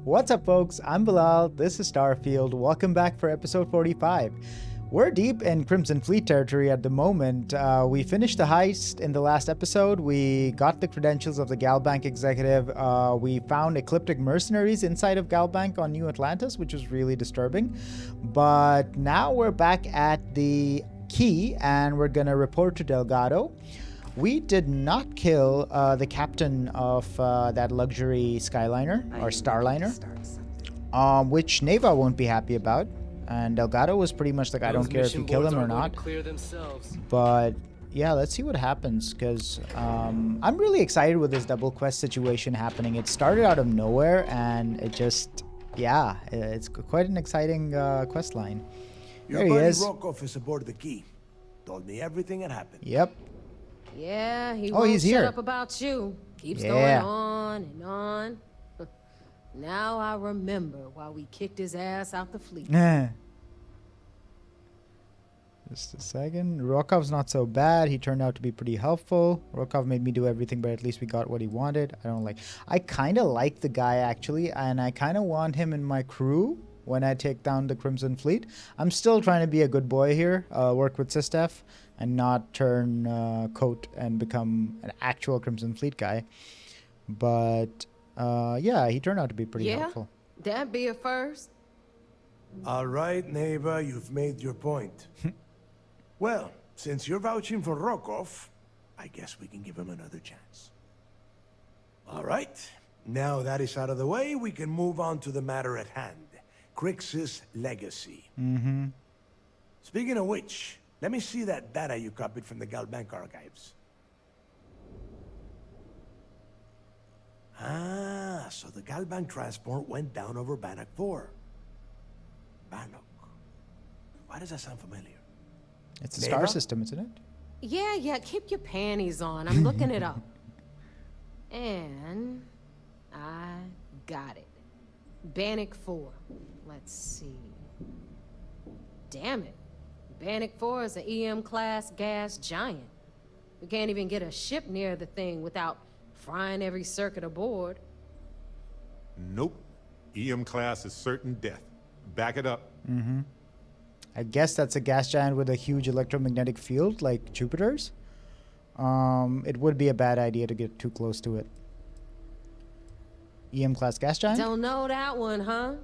What's up, folks? I'm Bilal. This is Starfield. Welcome back for episode 45. We're deep in Crimson Fleet territory at the moment. We finished the heist in the last episode. We got the credentials of the Galbank executive. We found ecliptic mercenaries inside of Galbank on New Atlantis, which was really disturbing. But now we're back at the key and we're gonna report to Delgado. We did not kill the captain of that luxury Skyliner or Starliner, which Neva won't be happy about. And Delgado was pretty much like, I don't care if you kill him or not. But yeah, let's see what happens, because I'm really excited with this double quest situation happening. It started out of nowhere and it just, yeah, it's quite an exciting quest line. Your buddy Rokov is aboard the key. Told me everything had happened. Yep. Yeah, he won't he's shut here. up about you. Keeps going on and on. Now I remember why we kicked his ass out the fleet. Just a second. Rokov's not so bad. He turned out to be pretty helpful. Rokov made me do everything, but at least we got what he wanted. I kind of like the guy, actually, and I kind of want him in my crew when I take down the Crimson Fleet. I'm still trying to be a good boy here, work with Sistef, and not turn coat and become an actual Crimson Fleet guy. But yeah, he turned out to be pretty helpful. That'd be a first. All right, Neva, you've made your point. Well, since you're vouching for Rokov, I guess we can give him another chance. All right, now that is out of the way, we can move on to the matter at hand. Crix's legacy. Speaking of which, let me see that data you copied from the Galbank archives. Ah, so the Galbank transport went down over Bannock 4. Bannock. Why does that sound familiar? It's a star system, isn't it? Yeah, keep your panties on. I'm looking it up. And I got it. Bannock 4. Let's see. Damn it. Bannock 4 is an EM-class gas giant. We can't even get a ship near the thing without frying every circuit aboard. Nope. EM class is certain death. Back it up. I guess that's a gas giant with a huge electromagnetic field like Jupiter's. It would be a bad idea to get too close to it. EM-class gas giant? Don't know that one, huh?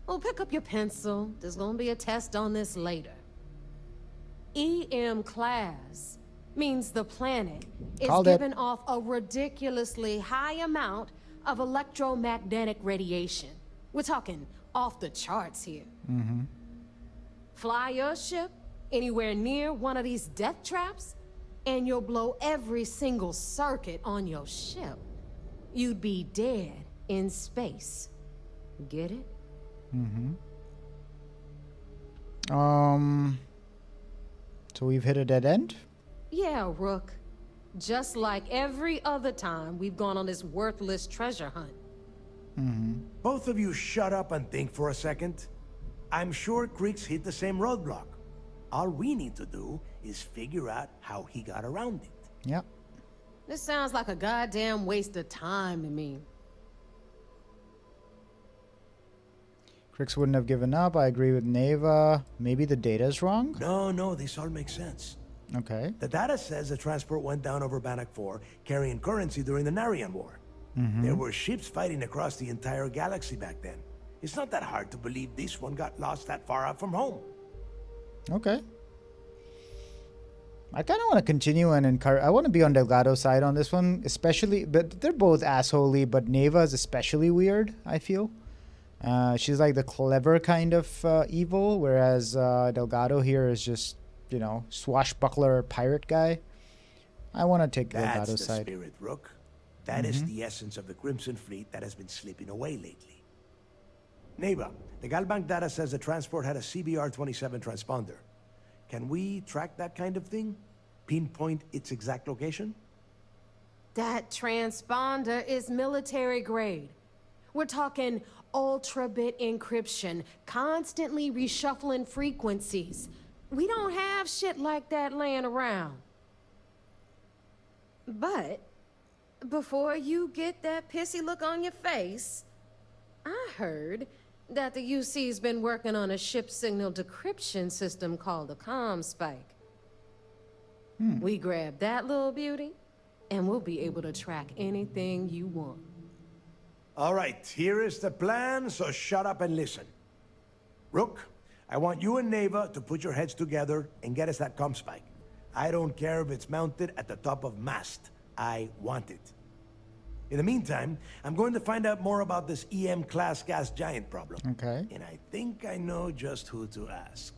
Well, pick up your pencil. There's gonna be a test on this later. EM-class means the planet is giving off a ridiculously high amount of electromagnetic radiation. We're talking off the charts here. Fly your ship anywhere near one of these death traps, and you'll blow every single circuit on your ship. You'd be dead in space. Get it? So we've hit a dead end? Yeah, Rook. Just like every other time we've gone on this worthless treasure hunt. Both of you shut up and think for a second. I'm sure Crix hit the same roadblock. All we need to do is figure out how he got around it. Yep. This sounds like a goddamn waste of time to me. Crix wouldn't have given up. I agree with Neva. Maybe the data's wrong? No, this all makes sense. Okay. The data says the transport went down over Bannock 4, carrying currency during the Narian War. There were ships fighting across the entire galaxy back then. It's not that hard to believe this one got lost that far out from home. Okay. I kind of want to continue and encourage. I want to be on Delgado's side on this one, especially. But they're both assholey, but Neva is especially weird, I feel. She's like the clever kind of evil, whereas Delgado here is just, you know, swashbuckler pirate guy. I want to take Delgado's side. That's the spirit, Rook. That is the essence of the Crimson Fleet that has been slipping away lately. Neva, the Galbank data says the transport had a CBR-27 transponder. Can we track that kind of thing? Pinpoint its exact location? That transponder is military grade. We're talking ultra-bit encryption, constantly reshuffling frequencies. We don't have shit like that laying around. But before you get that pissy look on your face, I heard that the UC's been working on a ship signal decryption system called a comm spike. We grab that little beauty, and we'll be able to track anything you want. All right, here is the plan, so shut up and listen. Rook, I want you and Neva to put your heads together and get us that comm spike. I don't care if it's mounted at the top of mast. I want it. In the meantime, I'm going to find out more about this EM-class gas giant problem. Okay. And I think I know just who to ask.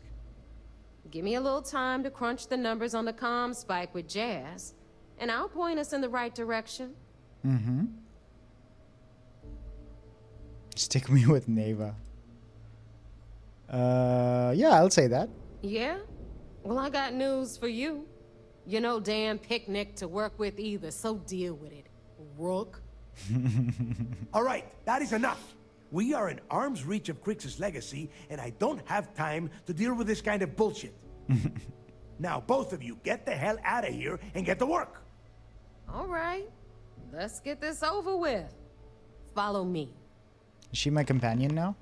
Give me a little time to crunch the numbers on the comm spike with Jazz, and I'll point us in the right direction. Mm-hmm. Stick me with Neva. Yeah, I'll say that. Yeah? Well, I got news for you. You're no damn picnic to work with either, so deal with it, Rook. All right, that is enough. We are in arm's reach of Crix's legacy, and I don't have time to deal with this kind of bullshit. Now, both of you, get the hell out of here and get to work. All right, let's get this over with. Follow me. Is she my companion now?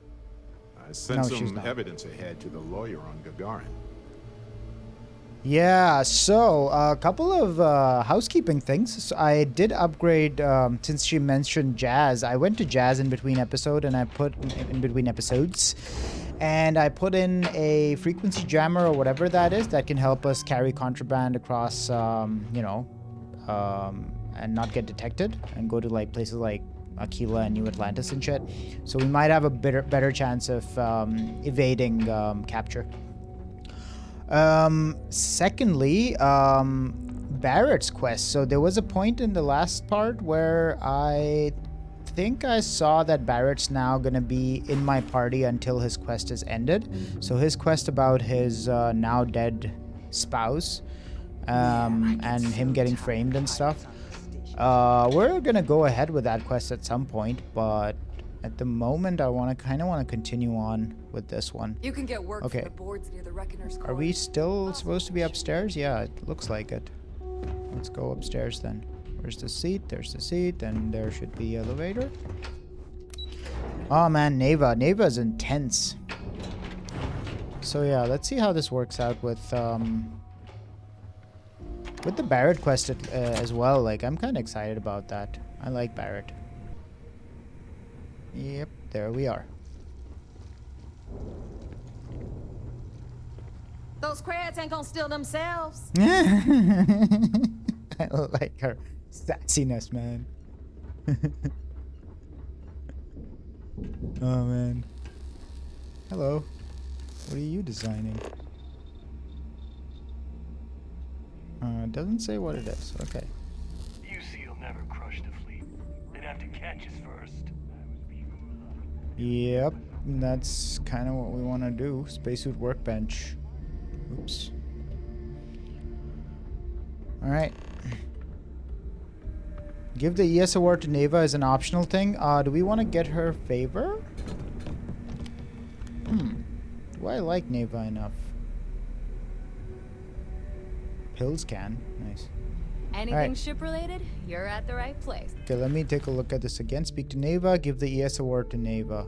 I sent No, she's some not. evidence ahead to the lawyer on Gagarin. Yeah, so a couple of housekeeping things. So I did upgrade, since she mentioned Jazz. I went to Jazz in between episodes, and I put in a frequency jammer or whatever that is that can help us carry contraband across, and not get detected and go to like places like Aquila and New Atlantis and shit. So we might have a better chance of evading capture. Secondly, Barrett's quest. So there was a point in the last part where I think I saw that Barrett's now gonna be in my party until his quest is ended. So his quest about his now dead spouse, and him getting framed and stuff. We're gonna go ahead with that quest at some point, but at the moment I kind of want to continue on with this one. You can get work Okay. from the boards near the Reckoner's Are we still supposed to be upstairs? Yeah, it looks like it. Let's go upstairs then. Where's the seat? There's the seat, and there should be elevator. Oh man, Neva. Neva's intense. So yeah, let's see how this works out with the Barrett quest as well. Like, I'm kind of excited about that. I like Barrett. Yep, there we are. Those crabs ain't gonna steal themselves. I like her sassiness, man. Oh, man. Hello. What are you designing? It doesn't say what it is. Okay. UC'll never crush the fleet. They'd have to catch us first. Yep, that's kind of what we want to do. Spacesuit workbench. Oops. Alright. Give the ES award to Neva as an optional thing. Do we want to get her favor? Do I like Neva enough? Pills can. Nice. Anything Alright. ship related, you're at the right place. Okay, let me take a look at this again. Speak to Neva. Give the ES award to Neva.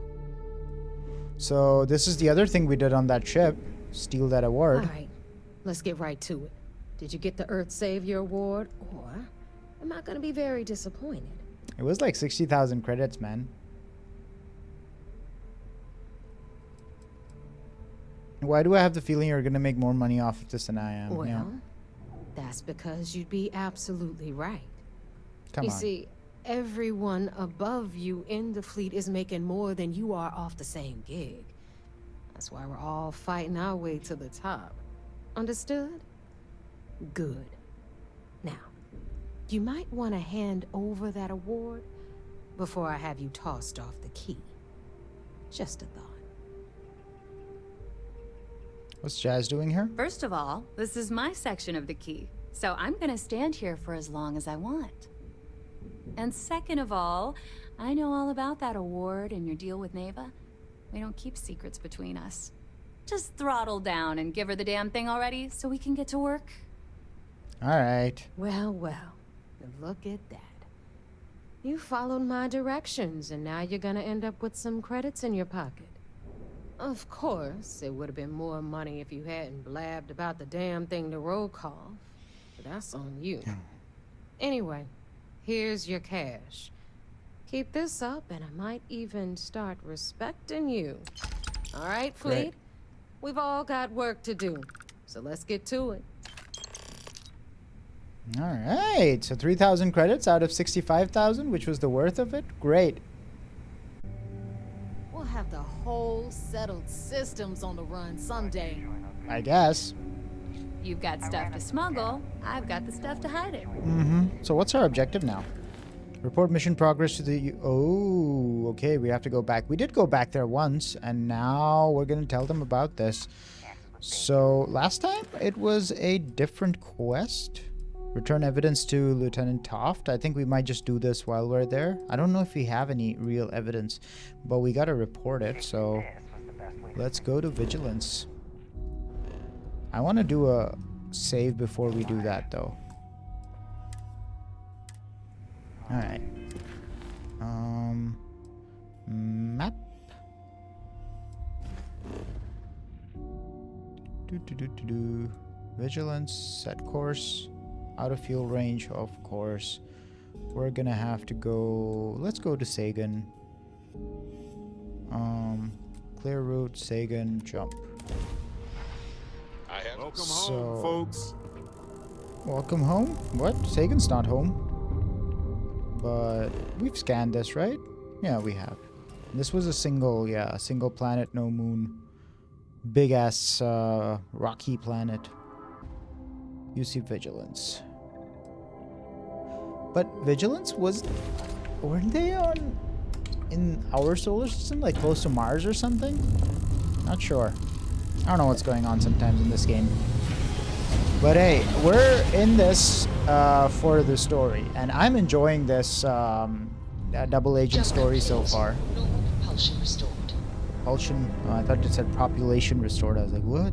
So this is the other thing we did on that ship. Steal that award. All right, let's get right to it. Did you get the Earth Savior Award, or am I gonna be very disappointed? It was like 60,000 credits, man. Why do I have the feeling you're gonna make more money off of this than I am? Well, Yeah. that's because you'd be absolutely right. Come You on. see, everyone above you in the fleet is making more than you are off the same gig. That's why we're all fighting our way to the top. Understood? Good. Now, you might want to hand over that award before I have you tossed off the key. Just a thought. What's Jazz doing here? First of all, this is my section of the key, so I'm gonna stand here for as long as I want. And second of all, I know all about that award and your deal with Neva. We don't keep secrets between us. Just throttle down and give her the damn thing already so we can get to work. All right. Well, well. Look at that. You followed my directions, and now you're gonna end up with some credits in your pocket. Of course, it would have been more money if you hadn't blabbed about the damn thing to roll call. But that's on you. Anyway, here's your cash. Keep this up, and I might even start respecting you. All right, Fleet? Great. We've all got work to do, so let's get to it. All right, so 3,000 credits out of 65,000, which was the worth of it. Great. We'll have the whole settled systems on the run someday. I guess. You've got stuff to smuggle. I've got the stuff to hide it. So what's our objective now? Report mission progress to the... Oh, okay, we have to go back. We did go back there once, and now we're going to tell them about this. So last time it was a different quest. Return evidence to Lieutenant Toft. I think we might just do this while we're there. I don't know if we have any real evidence, but we got to report it, so let's go to Vigilance. I want to do a save before we do that, though. Alright. Map. Vigilance, set course. Out of fuel range, of course. We're gonna have to go... Let's go to Sagan. Clear route, Sagan, jump. Welcome home, folks. Welcome home? What? Sagan's not home. But we've scanned this, right? Yeah, we have. This was a single planet, no moon. Big ass rocky planet. You see Vigilance. But Vigilance weren't they in our solar system, like close to Mars or something? Not sure. I don't know what's going on sometimes in this game. But hey, we're in this for the story, and I'm enjoying this double agent story so far. Normal propulsion restored. Propulsion? Oh, I thought it said population restored. I was like, what?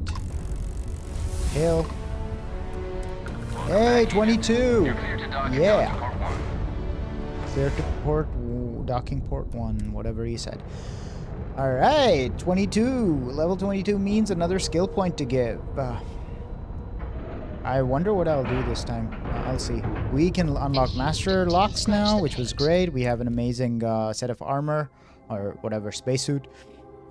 Hail. Hey, 22! Yeah! Clear to port, docking port 1, whatever he said. Alright, 22. Level 22 means another skill point to give. I wonder what I'll do this time. I'll see. We can unlock master locks now, which was great. We have an amazing set of armor, or whatever, spacesuit.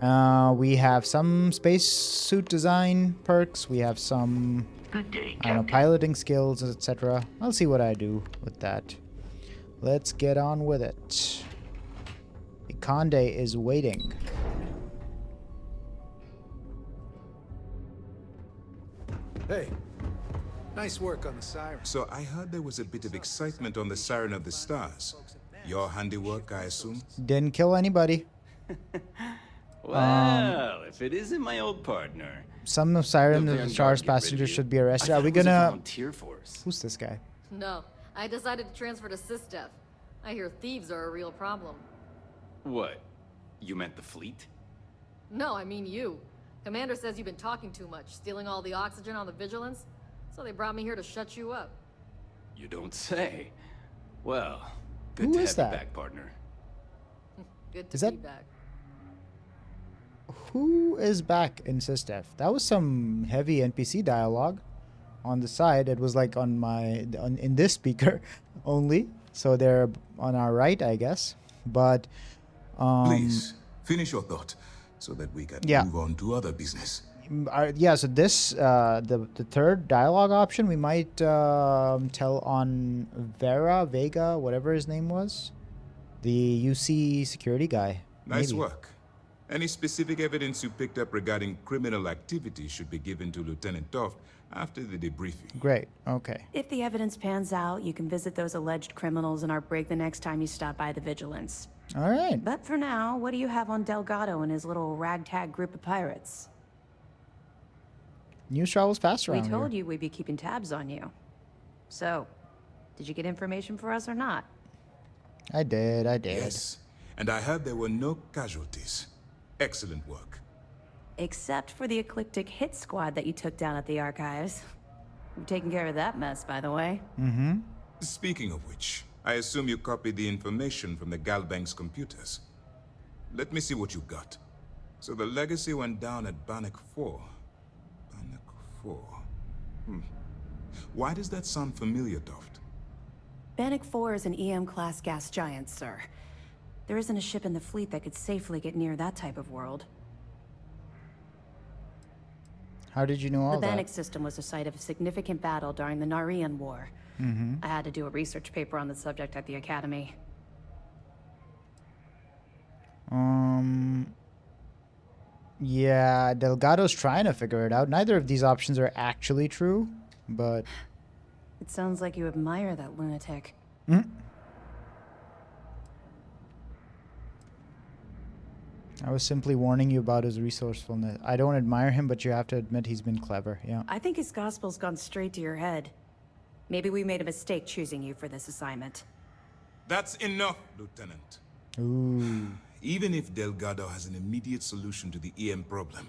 We have some spacesuit design perks. We have some, I don't know, piloting skills, etc. I'll see what I do with that. Let's get on with it. Conde is waiting. Hey, nice work on the siren. So I heard there was a bit of excitement on the Siren of the Stars. Your handiwork, I assume? Didn't kill anybody. Well, if it isn't my old partner. Some of Siren of the Stars passengers should be arrested. Are we gonna... Volunteer force. Who's this guy? No, I decided to transfer to SysDef. I hear thieves are a real problem. What? You meant the fleet? No, I mean you. Commander says you've been talking too much, stealing all the oxygen on the Vigilance. So they brought me here to shut you up. You don't say. Well, good Who to is have that? you back, partner. Good to Is be that- back. Who is back in SysDef? That was some heavy NPC dialogue on the side. It was like in this speaker only. So they're on our right, I guess. But Please, finish your thought, so that we can move on to other business. yeah, so this the third dialogue option we might tell on Vega, whatever his name was, the UC security guy. Nice Maybe. work. Any specific evidence you picked up regarding criminal activity should be given to Lieutenant Toft after the debriefing. Great. Okay. If the evidence pans out, you can visit those alleged criminals in our brig the next time you stop by the Vigilance. All right. But for now, what do you have on Delgado and his little ragtag group of pirates? News travels fast We around told here. you we'd be keeping tabs on you. So, did you get information for us or not? I did. Yes, and I heard there were no casualties. Excellent work. Except for the eclectic hit squad that you took down at the archives. You've taken care of that mess, by the way. Mm-hmm. Speaking of which, I assume you copied the information from the Galbank's computers. Let me see what you got. So the legacy went down at Bannock 4. Bannock 4. Why does that sound familiar, Toft? Bannock 4 is an EM-class gas giant, sir. There isn't a ship in the fleet that could safely get near that type of world. How did you know all The that? Bannock system was the site of a significant battle during the Narian War. I had to do a research paper on the subject at the Academy. Yeah, Delgado's trying to figure it out. Neither of these options are actually true, but... It sounds like you admire that lunatic. I was simply warning you about his resourcefulness. I don't admire him, but you have to admit he's been clever, yeah. I think his gospel's gone straight to your head. Maybe we made a mistake choosing you for this assignment. That's enough, Lieutenant. Ooh. Even if Delgado has an immediate solution to the EM problem,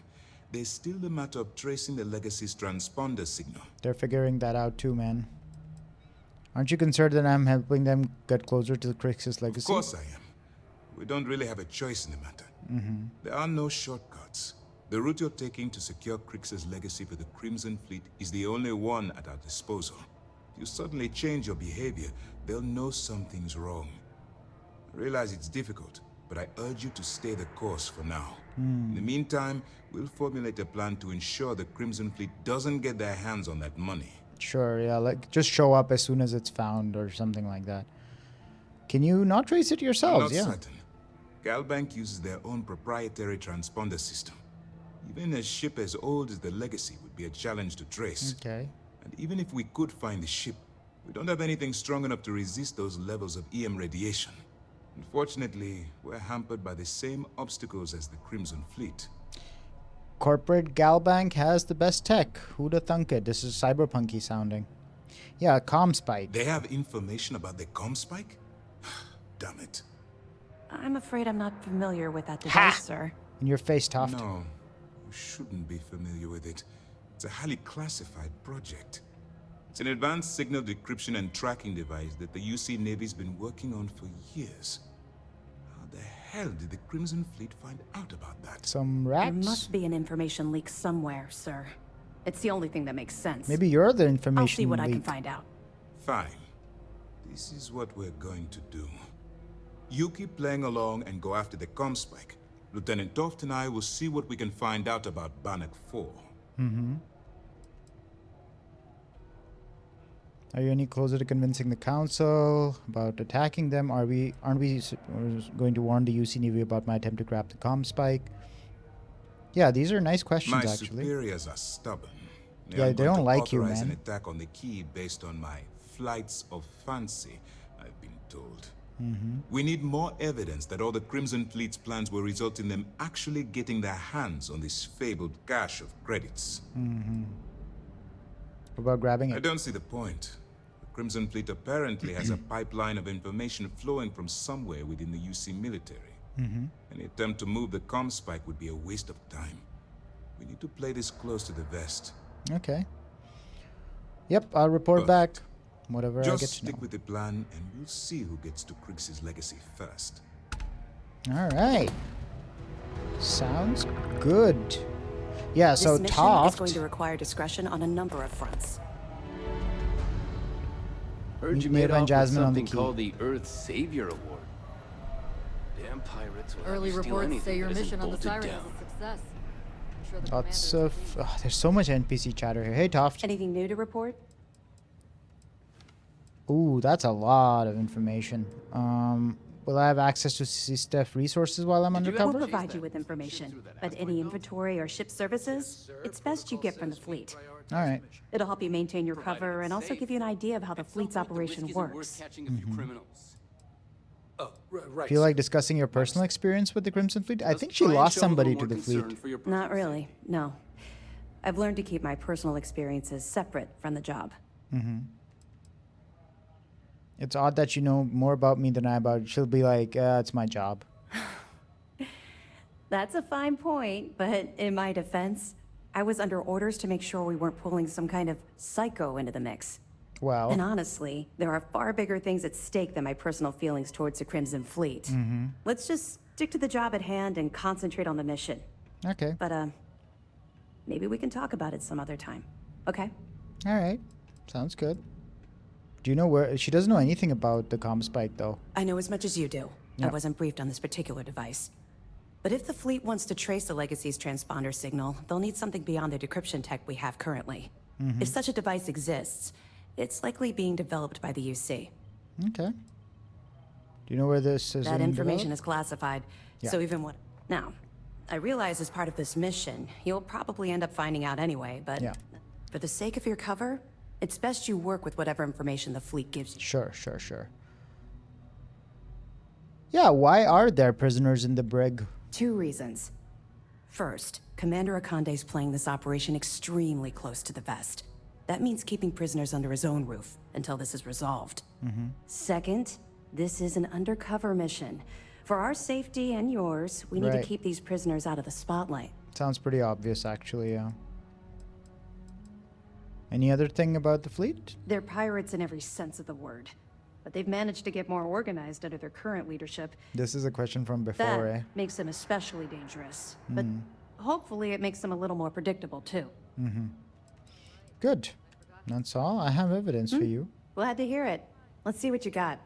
there's still the matter of tracing the Legacy's transponder signal. They're figuring that out too, man. Aren't you concerned that I'm helping them get closer to the Crixus Legacy? Of course I am. We don't really have a choice in the matter. There are no shortcuts. The route you're taking to secure Crixus Legacy for the Crimson Fleet is the only one at our disposal. If you suddenly change your behavior, they'll know something's wrong. I realize it's difficult, but I urge you to stay the course for now. In the meantime, we'll formulate a plan to ensure the Crimson Fleet doesn't get their hands on that money. Sure, yeah, like just show up as soon as it's found or something like that. Can you not trace it yourselves? I'm not Yeah. certain. Galbank uses their own proprietary transponder system. Even a ship as old as the Legacy would be a challenge to trace. Okay. And even if we could find the ship, we don't have anything strong enough to resist those levels of EM radiation. Unfortunately, we're hampered by the same obstacles as the Crimson Fleet. Corporate Galbank has the best tech. Who'da thunk it? This is cyberpunky sounding. Yeah, comm spike. They have information about the comm spike? Damn it. I'm afraid I'm not familiar with that device, sir. In your face, Toft. No, you shouldn't be familiar with it. It's a highly classified project. It's an advanced signal decryption and tracking device that the UC Navy's been working on for years. How the hell did the Crimson Fleet find out about that? Some There rats? must be an information leak somewhere, sir. It's the only thing that makes sense. Maybe you're the information I'll see what I can leak. find out. Fine. This is what we're going to do. You keep playing along and go after the comm spike. Lieutenant Toft and I will see what we can find out about Bannock 4. Are you any closer to convincing the council about attacking them? Aren't we going to warn the UC Navy about my attempt to grab the comm spike? Yeah, these are nice questions, My actually. superiors are stubborn. Yeah, aren't they going don't to like you, authorize man. an attack on the key based on my flights of fancy, I've been told. We need more evidence that all the Crimson Fleet's plans will result in them actually getting their hands on this fabled cache of credits. What about grabbing I it? don't see the point. The Crimson Fleet apparently has a pipeline of information flowing from somewhere within the UC military. Any attempt to move the comm spike would be a waste of time. We need to play this close to the vest. Okay. Yep, I'll report back. Perfect. Whatever I get Just to know. stick with the plan, and we'll see who gets to Crix's legacy first. All right. Sounds good. Yeah, so This mission is Toft. going to require discretion on a number of fronts. Heard you Neva made and off with Jasmine on the something key. called the Earth Savior Award. Damn pirates will Early never steal reports anything say your that isn't mission on the bolted Siren down. is a success. I'm sure the Lots commander of. is pleased. There's so much NPC chatter here. Hey, Toft. Anything new to report? Ooh, that's a lot of information. Will I have access to CSTEF resources while I'm We'll undercover? provide you with information, but any inventory or ship services, it's best you get from the fleet. All right. It'll help you maintain your cover and also give you an idea of how the fleet's operation works. Oh, right. Feel like discussing your personal experience with the Crimson Fleet? I think she lost somebody to the fleet. Not really, no. I've learned to keep my personal experiences separate from the job. It's odd that you know more about me than I about. She'll be like, it's my job. That's a fine point, but in my defense, I was under orders to make sure we weren't pulling some kind of psycho into the mix. Well. And honestly, there are far bigger things at stake than my personal feelings towards the Crimson Fleet. Let's just stick to the job at hand and concentrate on the mission. Okay. But, maybe we can talk about it some other time. Okay? All right. Sounds good. Do you know where... She doesn't know anything about the comm spike, though. I know as much as you do. Yeah. I wasn't briefed on this particular device. But if the fleet wants to trace the Legacy's transponder signal, they'll need something beyond the decryption tech we have currently. If such a device exists, it's likely being developed by the UC. Okay. Do you know where this is? That information is classified, Yeah. so even what... Now, I realize as part of this mission, you'll probably end up finding out anyway, but Yeah. for the sake of your cover, it's best you work with whatever information the fleet gives you. Sure. Yeah, why are there prisoners in the brig? 2 reasons. First, Commander Akande's playing this operation extremely close to the vest. That means keeping prisoners under his own roof until this is resolved. Second, this is an undercover mission. For our safety and yours, we need to Right. keep these prisoners out of the spotlight. Sounds pretty obvious, actually, yeah. Any other thing about the fleet? They're pirates in every sense of the word. But they've managed to get more organized under their current leadership. This is a question from That before, eh? makes them especially dangerous. But hopefully it makes them a little more predictable, too. Good. That's all. I have evidence for you. Glad to hear it. Let's see what you got.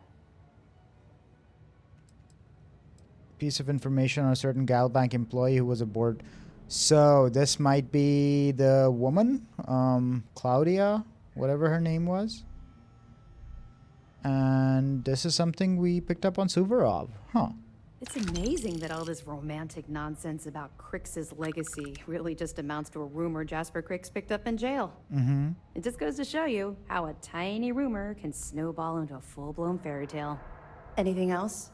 Piece of information on a certain Galbank employee who was aboard. So this might be the woman, Claudia, whatever her name was. And this is something we picked up on Suvorov. Huh. It's amazing that all this romantic nonsense about Crix's legacy really just amounts to a rumor Jasper Crix picked up in jail. It just goes to show you how a tiny rumor can snowball into a full-blown fairy tale. Anything else?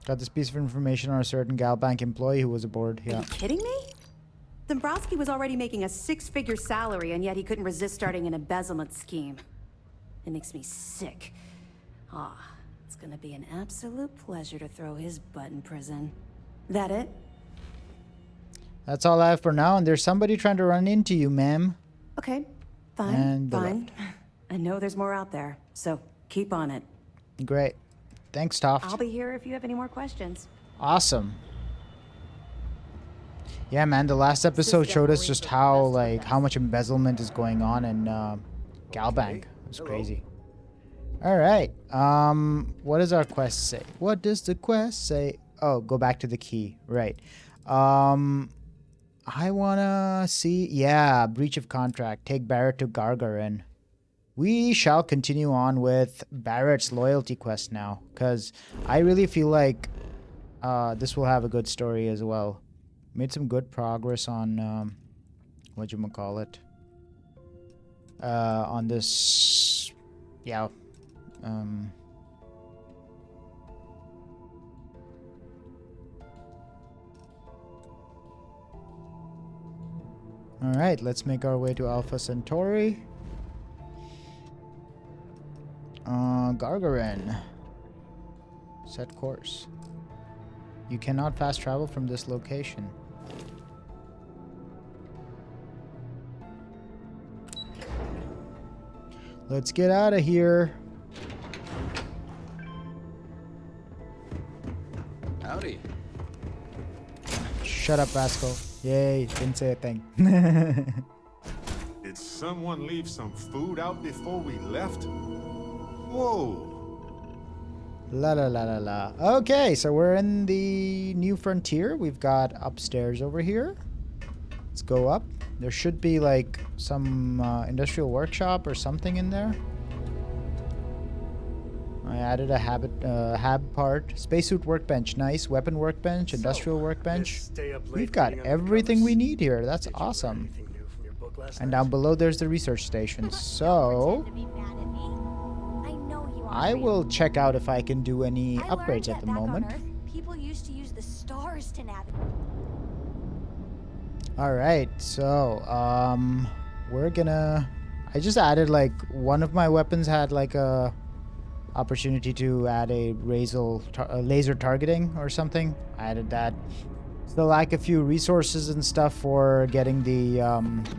Got this piece of information on a certain Galbank employee who was aboard. Are Yeah. you kidding me? Dombrowski was already making a 6-figure salary, and yet he couldn't resist starting an embezzlement scheme. It makes me sick. It's gonna be an absolute pleasure to throw his butt in prison. That it? That's all I have for now, and there's somebody trying to run into you, ma'am. Okay, fine, And they fine. I know there's more out there, so keep on it. Great. Thanks, Toft. I'll be here if you have any more questions. Awesome. Yeah, man, the last episode showed us just how much embezzlement is going on in Galbank. It was crazy. All right. What does our quest say? What does the quest say? Oh, go back to the key. Right. I want to see... Yeah, breach of contract. Take Barrett to Gagarin. We shall continue on with Barrett's loyalty quest now, because I really feel like this will have a good story as well. Made some good progress on whatchamacallit. On this, yeah. All right, let's make our way to Alpha Centauri. Gagarin. Set course. You cannot fast travel from this location. Let's get out of here. Howdy. Shut up, Vasco. Yay, didn't say a thing. Did someone leave some food out before we left? Whoa. La la la la la. Okay, so we're in the new frontier. We've got upstairs over here. Let's go up. There should be like some industrial workshop or something in there. I added a hab part. Spacesuit workbench, nice. Weapon workbench, industrial workbench. We've got everything we need here. That's awesome. And down below there's the research station. So I will check out if I can do any upgrades at the moment. People used to use the stars to navigate. All right, so we're gonna. I just added like one of my weapons had like a opportunity to add a laser targeting or something. I added that. Still lack a few resources and stuff for getting the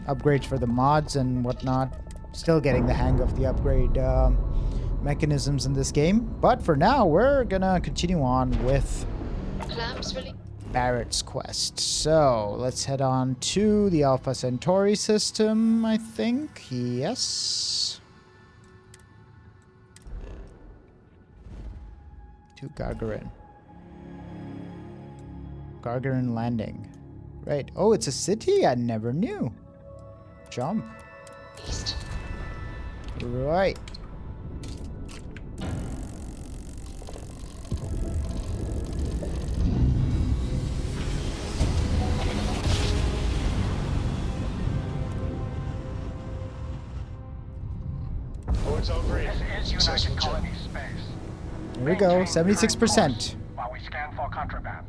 upgrades for the mods and whatnot. Still getting the hang of the upgrade mechanisms in this game. But for now, we're gonna continue on with Barrett's quest. So let's head on to the Alpha Centauri system, I think. Yes. To Gagarin. Gagarin landing. Right. Oh, it's a city? I never knew. Jump. East. Right. Port's over here. This is United Colony Space. Here we go. 76%. While we scan for contraband.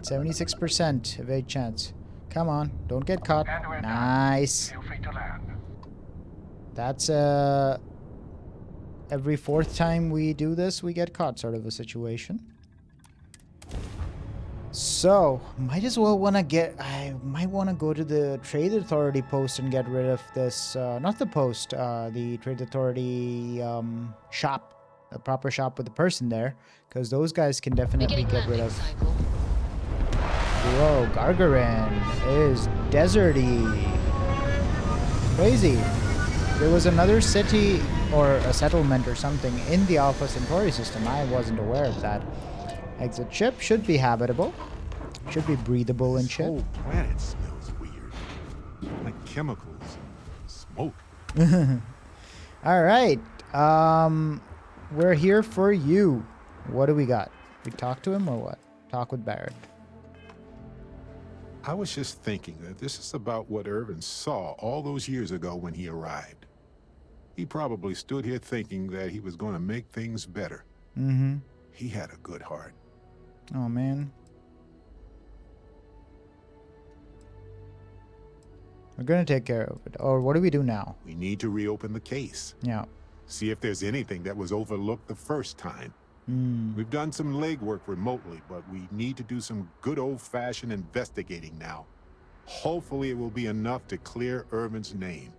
76% evade chance. Come on, don't get caught. Nice. Feel free to land. That's every fourth time we do this, we get caught sort of a situation. So, might as well I might want to go to the Trade Authority post and get rid of this, not the post, the Trade Authority shop, a proper shop with a person there, because those guys can definitely get rid of. Whoa, Gagarin is deserty. Crazy. There was another city or a settlement or something in the Alpha Centauri system. I wasn't aware of that. Exit ship should be habitable. Should be breathable and shit. The whole planet smells weird. Like chemicals and smoke. All right. We're here for you. What do we got? We talk to him or what? Talk with Barrett. I was just thinking that this is about what Irvin saw all those years ago when he arrived. He probably stood here thinking that he was going to make things better. Mm-hmm. He had a good heart. Oh, man. We're going to take care of it. Or what do we do now? We need to reopen the case. Yeah. See if there's anything that was overlooked the first time. We've done some legwork remotely, but we need to do some good old-fashioned investigating now. Hopefully it will be enough to clear Irvin's name.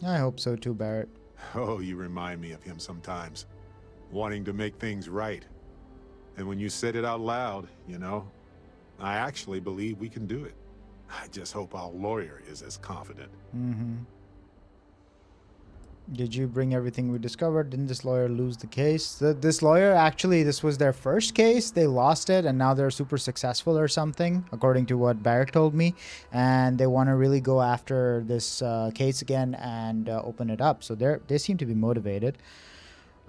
I hope so too, Barrett. Oh, you remind me of him sometimes. Wanting to make things right. And when you said it out loud, you know, I actually believe we can do it. I just hope our lawyer is as confident. Mm-hmm. Did you bring everything we discovered? Didn't this lawyer lose the case? This lawyer, actually, this was their first case. They lost it, and now they're super successful or something, according to what Barrett told me. And they want to really go after this case again and open it up. So they seem to be motivated.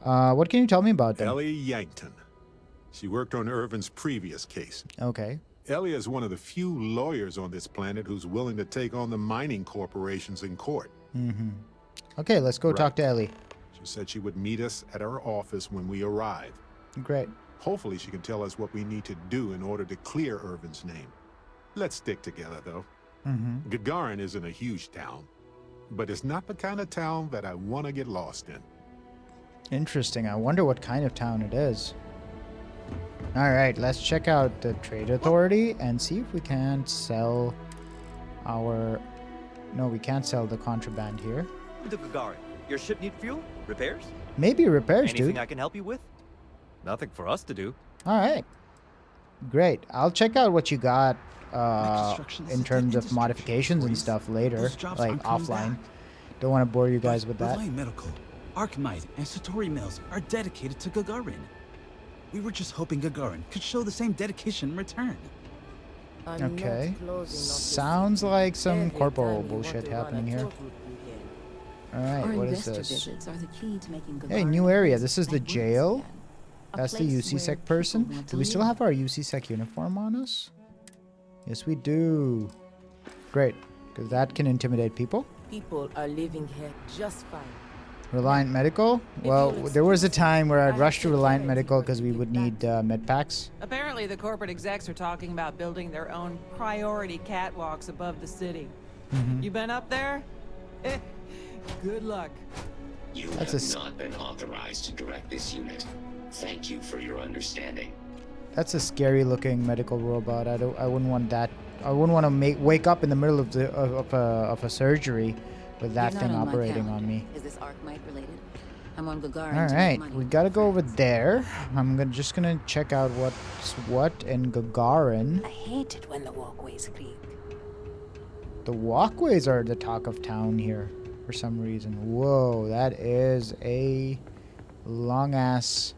What can you tell me about them? Ellie Yankton. She worked on Irvin's previous case. Okay. Ellie is one of the few lawyers on this planet who's willing to take on the mining corporations in court. Mm-hmm. Okay, let's go talk to Ellie. She said she would meet us at our office when we arrive. Great. Hopefully she can tell us what we need to do in order to clear Irvin's name. Let's stick together, though. Mm-hmm. Gagarin isn't a huge town, but it's not the kind of town that I want to get lost in. Interesting. I wonder what kind of town it is. All right, let's check out the Trade Authority and see if we can sell our... No, we can't sell the contraband here. To Gagarin. Your ship need fuel? Repairs? Maybe repairs, Anything dude. I can help you with? Nothing for us to do. All right. Great. I'll check out what you got in terms of modifications and stuff later, like offline. Don't want to bore you guys with that. Reliant Medical, Archmite, and Satori Mills are dedicated to Gagarin. We were just hoping Gagarin could show the same dedication in return. Okay. Sounds like some corporal bullshit happening here. Alright, what is this? Hey, new area. This is the jail. That's the UC-Sec person. Do we still have our UC-Sec uniform on us? Yes, we do. Great, because that can intimidate people. People are living here just fine. Reliant Medical? Well, there was a time where I'd rush to Reliant Medical because we would need med packs. Apparently, the corporate execs are talking about building their own priority catwalks above the city. You been up there? Good luck. You have not been authorized to direct this unit. Thank you for your understanding. That's a scary-looking medical robot. I wouldn't want that. I wouldn't want to wake up in the middle of a surgery with that You're thing not on my operating calendar. on me. Is this Archmite related? I'm on Gagarin. All to right, make money. we gotta go over there. I'm just gonna check out what's what in Gagarin. I hate it when the walkways creak. The walkways are the talk of town here for some reason. Whoa, that is a long ass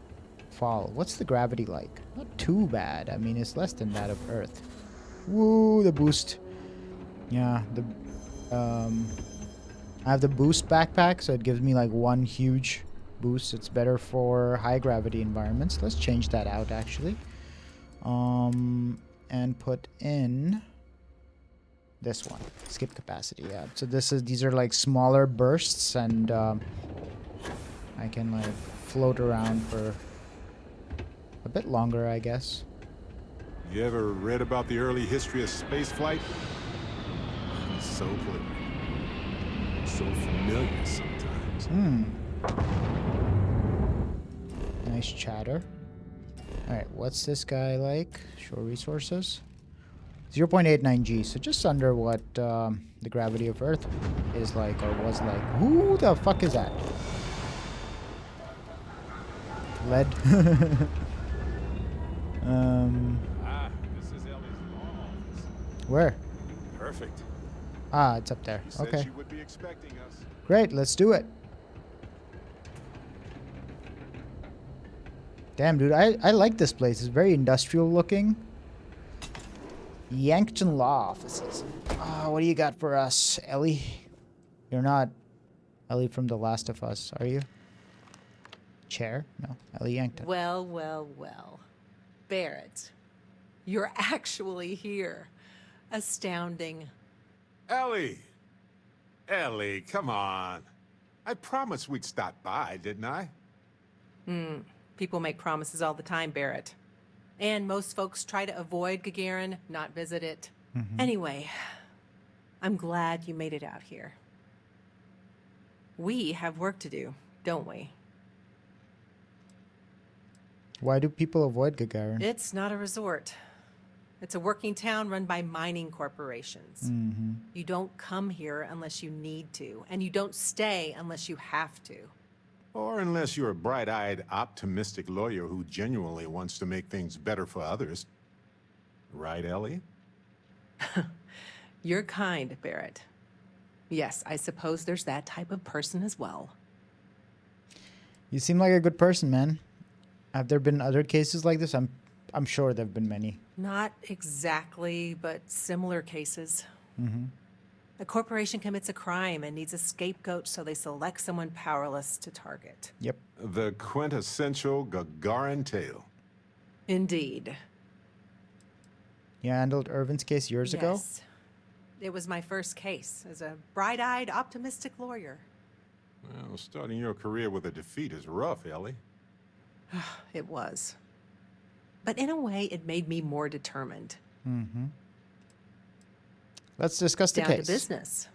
fall. What's the gravity like? Not too bad. I mean, it's less than that of Earth. Woo, the boost. Yeah, I have the boost backpack, so it gives me like one huge boost. It's better for high gravity environments. Let's change that out actually. And put in this one. Skip capacity, yeah. So these are like smaller bursts, and I can like float around for a bit longer, I guess. You ever read about the early history of spaceflight? It's so clear. So familiar sometimes. Nice chatter. Alright, what's this guy like? Show resources. 0.89 G, so just under what the gravity of Earth is like, or was like. Who the fuck is that? Lead. This is Ellie's law office. Where? Perfect. Ah, it's up there. She said Okay. she would be expecting us. Great, let's do it. Damn, dude, I like this place. It's very industrial looking. Yankton Law Offices. What do you got for us, Ellie? You're not Ellie from The Last of Us, are you? Chair? No, Ellie Yankton. Well, well, well. Barrett, you're actually here. Astounding. Ellie! Ellie, come on. I promised we'd stop by, didn't I? People make promises all the time, Barrett. And most folks try to avoid Gagarin, not visit it. Anyway, I'm glad you made it out here. We have work to do, don't we? Why do people avoid Gagarin? It's not a resort. It's a working town run by mining corporations. You don't come here unless you need to, and you don't stay unless you have to. Or unless you're a bright-eyed, optimistic lawyer who genuinely wants to make things better for others. Right, Ellie? You're kind, Barrett. Yes, I suppose there's that type of person as well. You seem like a good person, man. Have there been other cases like this? I'm sure there have been many. Not exactly, but similar cases. A corporation commits a crime and needs a scapegoat, so they select someone powerless to target. Yep. The quintessential Gagarin tale. Indeed. You handled Irvin's case years ago? Yes. It was my first case as a bright-eyed, optimistic lawyer. Well, starting your career with a defeat is rough, Ellie. It was. But in a way, it made me more determined. Let's discuss the Down case. to business.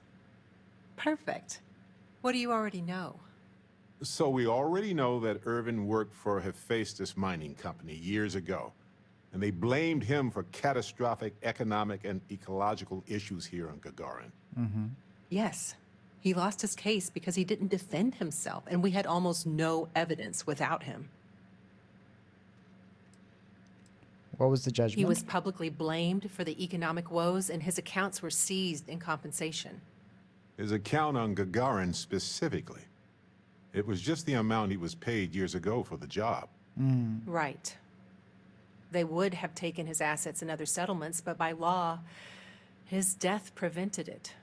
Perfect. What do you already know? So we already know that Irvin worked for Hephaestus Mining Company years ago, and they blamed him for catastrophic economic and ecological issues here on Gagarin. Yes. He lost his case because he didn't defend himself, and we had almost no evidence without him. What was the judgment? He was publicly blamed for the economic woes, and his accounts were seized in compensation. His account on Gagarin specifically. It was just the amount he was paid years ago for the job. Right. They would have taken his assets and other settlements, but by law, his death prevented it.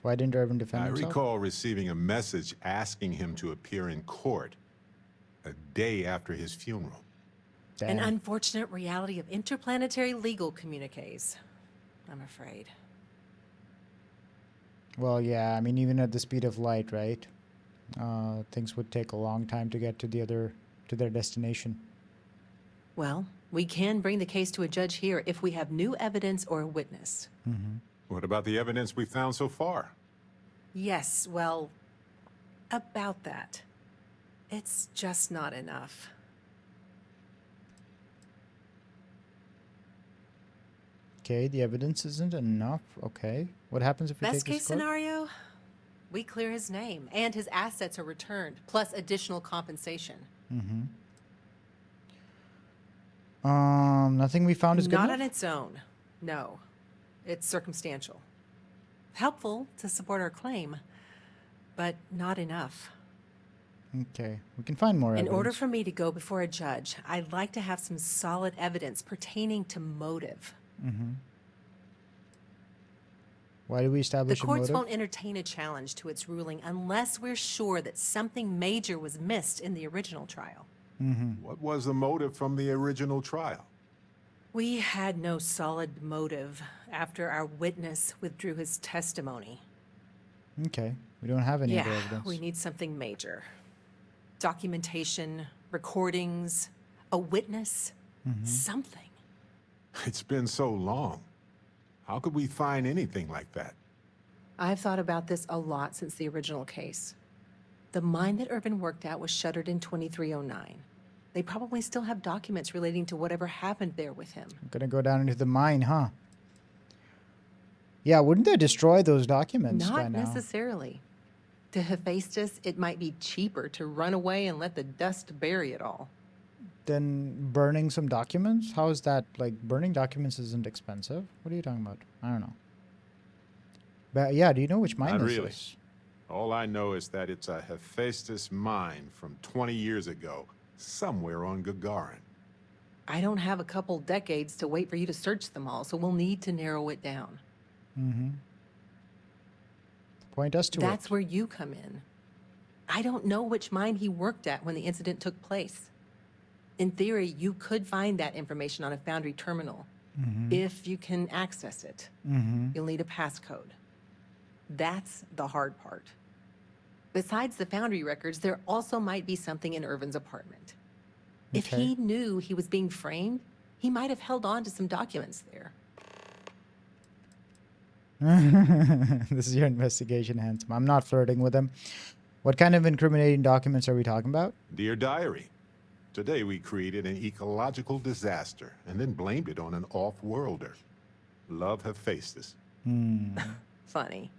Why didn't Irvin defend I himself? recall receiving a message asking him to appear in court a day after his funeral. An unfortunate reality of interplanetary legal communiques, I'm afraid. Well, yeah, I mean, even at the speed of light, right? Things would take a long time to get to their destination. Well, we can bring the case to a judge here if we have new evidence or a witness. What about the evidence we found so far? Yes, well, about that. It's just not enough. Okay, the evidence isn't enough. Okay. What happens if we Best take case this court? scenario, we clear his name and his assets are returned, plus additional compensation. Mm-hmm. Nothing we found is good Not enough? on its own. No. It's circumstantial. Helpful to support our claim, but not enough. Okay, we can find more evidence. In order for me to go before a judge, I'd like to have some solid evidence pertaining to motive. Mm-hmm. Why do we The establish a courts motive? won't entertain a challenge to its ruling unless we're sure that something major was missed in the original trial. Mm-hmm. What was the motive from the original trial? We had no solid motive after our witness withdrew his testimony. Okay, we don't have any other Yeah, evidence. we need something major. Documentation, recordings, a witness, something. It's been so long. How could we find anything like that? I've thought about this a lot since the original case. The mine that Irvin worked at was shuttered in 2309. They probably still have documents relating to whatever happened there with him. I'm gonna go down into the mine, huh? Yeah, wouldn't they destroy those documents by Not now? necessarily. To Hephaestus, it might be cheaper to run away and let the dust bury it all. Then burning some documents? How is that? Like, burning documents isn't expensive. What are you talking about? I don't know. But yeah, do you know which mine Not this really. is? All I know is that it's a Hephaestus mine from 20 years ago, somewhere on Gagarin. I don't have a couple decades to wait for you to search them all, so we'll need to narrow it down. Mm-hmm. Point us to That's it. where you come in. I don't know which mine he worked at when the incident took place. In theory, you could find that information on a Foundry terminal, if you can access it. You'll need a passcode. That's the hard part. Besides the Foundry records, there also might be something in Irvin's apartment. If Okay. he knew he was being framed, he might have held on to some documents there. This is your investigation, handsome. I'm not flirting with him. What kind of incriminating documents are we talking about? Dear Diary, today we created an ecological disaster and then blamed it on an off-worlder. Love, Hephaestus. Funny.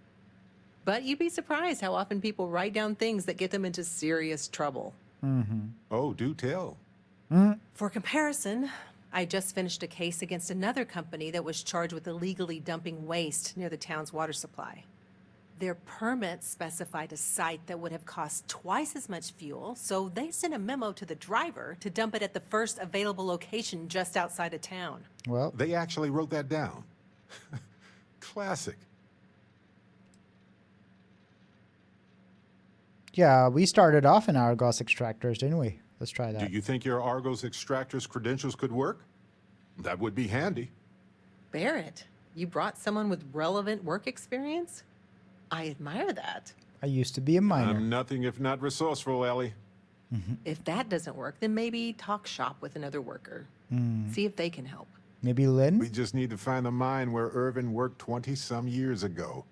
But you'd be surprised how often people write down things that get them into serious trouble. Oh, do tell. For comparison, I just finished a case against another company that was charged with illegally dumping waste near the town's water supply. Their permit specified a site that would have cost twice as much fuel, so they sent a memo to the driver to dump it at the first available location just outside of town. Well, They actually wrote that down. Classic. yeah, we started off in Argos extractors, didn't we? Let's try Do that. you think your Argos extractor's credentials could work? That would be handy. Barrett, you brought someone with relevant work experience? I admire that. I used to be a miner. I'm nothing if not resourceful, Ellie. If that doesn't work, then maybe talk shop with another worker. See if they can help. Maybe Lynn? We just need to find the mine where Irvin worked 20-some years ago.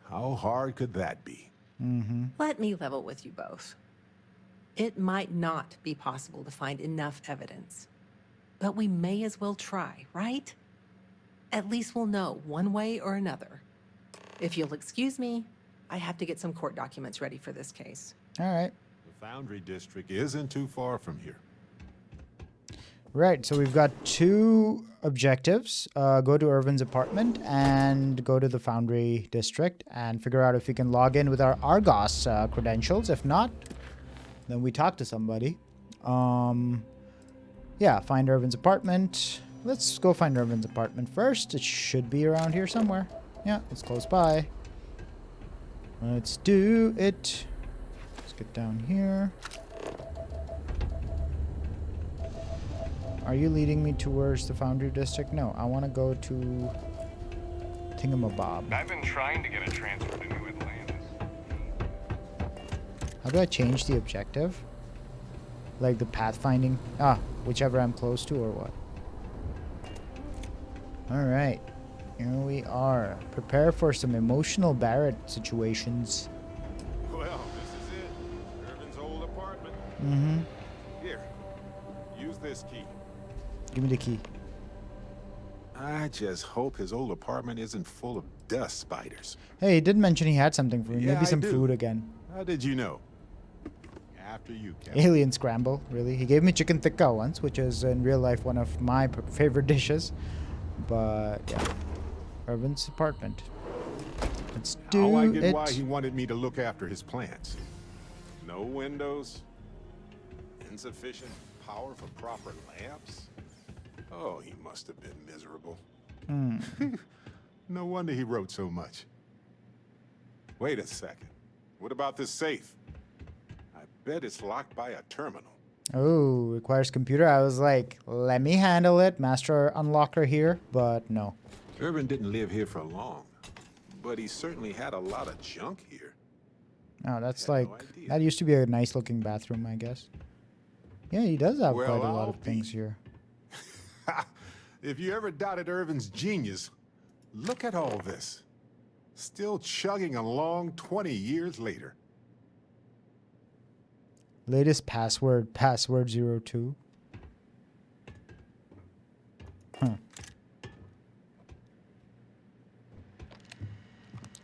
How hard could that be? Let me level with you both. It might not be possible to find enough evidence, but we may as well try, right? At least we'll know one way or another. If you'll excuse me, I have to get some court documents ready for this case. All right. The Foundry District isn't too far from here. Right, so we've got two objectives. Go to Irvin's apartment and go to the Foundry District and figure out if we can log in with our Argos credentials. If not, then we talk to somebody. Yeah, find Irvin's apartment. Let's go find Irvin's apartment first. It should be around here somewhere. Yeah, it's close by. Let's do it. Let's get down here. Are you leading me towards the Foundry District? No, I want to go to Thingamabob. I've been trying to get a transfer to New Atlantis. How do I change the objective? Like the pathfinding? Ah, whichever I'm close to or what? Alright, here we are. Prepare for some emotional Barrett situations. Well, this is it. Irvin's old apartment. Here, use this key. Give me the key. I just hope his old apartment isn't full of dust spiders. Hey, he did mention he had something for me. Yeah, Maybe some I do. food again. How did you know? After you, Captain. Alien scramble, really. He gave me chicken tikka once, which is in real life one of my favorite dishes. But yeah, Irvin's apartment. Let's do Now I get it. why he wanted me to look after his plants. No windows, insufficient power for proper lamps. Oh, he must have been miserable. No wonder he wrote so much. Wait a second. What about this safe? I bet it's locked by a terminal. Oh, requires computer. I was like, let me handle it. Master unlocker here, but no. Irvin didn't live here for long, but he certainly had a lot of junk here. Oh, that's like, that used to be a nice looking bathroom, I guess. Yeah, he does have quite a lot of things here. If you ever doubted Irvin's genius, look at all this. Still chugging along 20 years later. Latest password, password 02. Huh.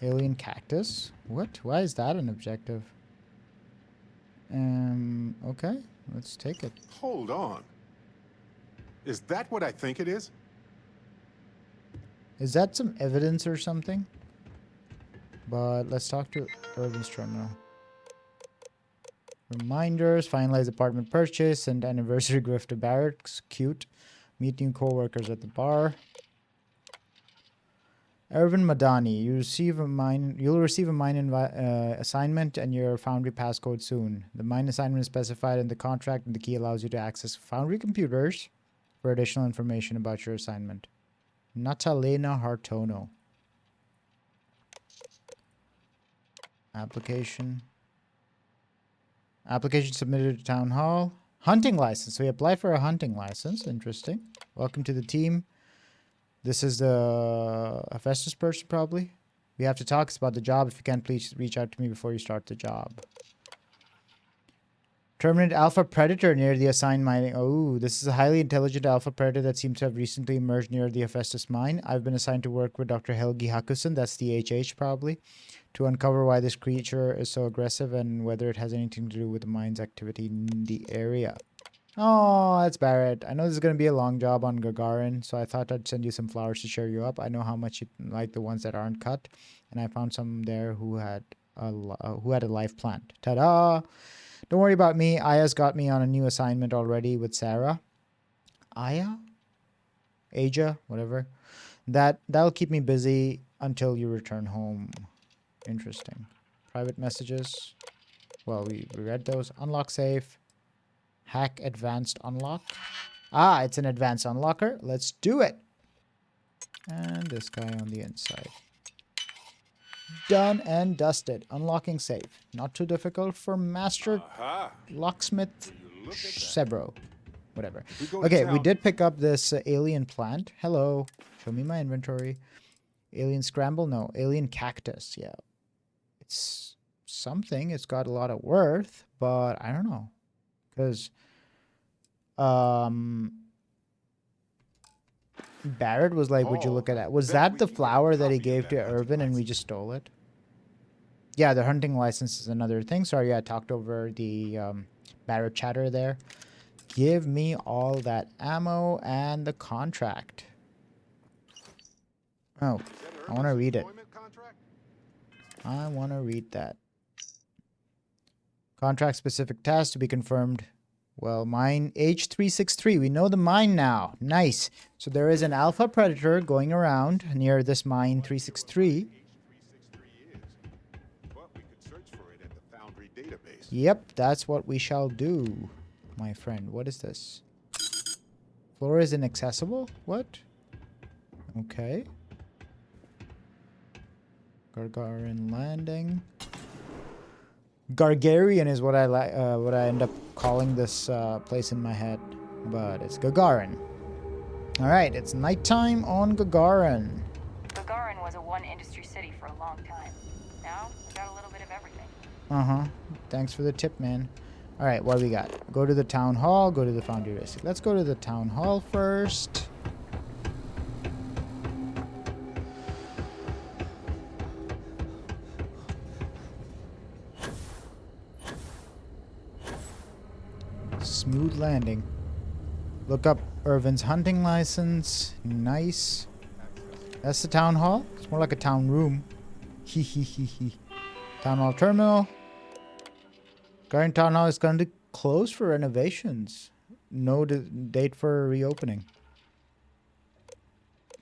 Alien cactus? What? Why is that an objective? Okay, let's take it. Hold on. Is that what I think it is? Is that some evidence or something? But let's talk to Irvin's terminal. Reminders, finalize apartment purchase, and anniversary gift to Barrett. Cute. Meet new co-workers at the bar. Irvin Madani, you'll receive a mine assignment and your Foundry passcode soon. The mine assignment is specified in the contract, and the key allows you to access Foundry computers for additional information about your assignment. Natalena Hartono. Application submitted to Town Hall. Hunting license. So we apply for a hunting license. Interesting. Welcome to the team. This is the Hephaestus person, probably. We have to talk about the job. If you can, please reach out to me before you start the job. Terminate Alpha Predator near the assigned mining. Oh, this is a highly intelligent Alpha Predator that seems to have recently emerged near the Hephaestus mine. I've been assigned to work with Dr. Helgi Hakusen, that's the HH probably, to uncover why this creature is so aggressive and whether it has anything to do with the mine's activity in the area. Oh, that's Barrett. I know this is going to be a long job on Gagarin, so I thought I'd send you some flowers to cheer you up. I know how much you like the ones that aren't cut, and I found some there who had a live plant. Ta-da! Don't worry about me. Aya's got me on a new assignment already with Sarah. Aya? Aja? Whatever. That'll keep me busy until you return home. Interesting. Private messages. Well, we read those. Unlock safe. Hack advanced unlock. Ah, it's an advanced unlocker. Let's do it. And this guy on the inside. Done and dusted. Unlocking safe. Not too difficult for Master Locksmith Sevro. Whatever. Okay, we did pick up this alien plant. Hello. Show me my inventory. Alien scramble? No. Alien cactus. Yeah. It's something. It's got a lot of worth, but I don't know. Because Barrett was like, would you look at that? Was that the flower that he gave to Irvin and we just stole it? Yeah, the hunting license is another thing. Sorry, I talked over the Barrett chatter there. Give me all that ammo and the contract. Oh, I want to read it. I want to read that. Contract specific task to be confirmed. Well, mine H363. We know the mine now. Nice. So there is an alpha predator going around near this mine 363. Yep, that's what we shall do, my friend. What is this? Floor is inaccessible? What? Okay. Gagarin landing. Gargarian is what I like. What I end up calling this place in my head, but it's Gagarin. All right, it's nighttime on Gagarin. Gagarin was a one-industry city for a long time. Now we got a little bit of everything. Thanks for the tip, man. All right, what do we got? Go to the town hall. Go to the Foundry Racing. Let's go to the town hall first. Smooth landing. Look up Irvin's hunting license. Nice. That's the town hall. It's more like a town room. Hee hee hee hee. Town hall terminal. Gagarin town hall is going to close for renovations. No date for reopening.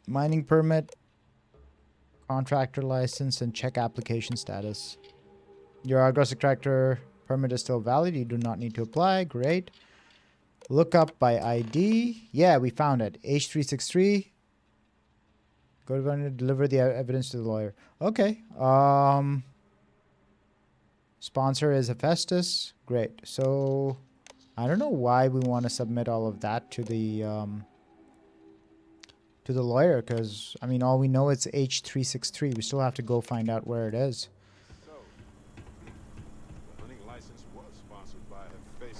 Mining permit. Contractor license and check application status. Your aggressive tractor permit is still valid. You do not need to apply. Great. Look up by ID. Yeah, we found it. H363. Go to deliver the evidence to the lawyer. Okay. Sponsor is Hephaestus. Great. So I don't know why we want to submit all of that to the lawyer, because I mean all we know it's H363. We still have to go find out where it is.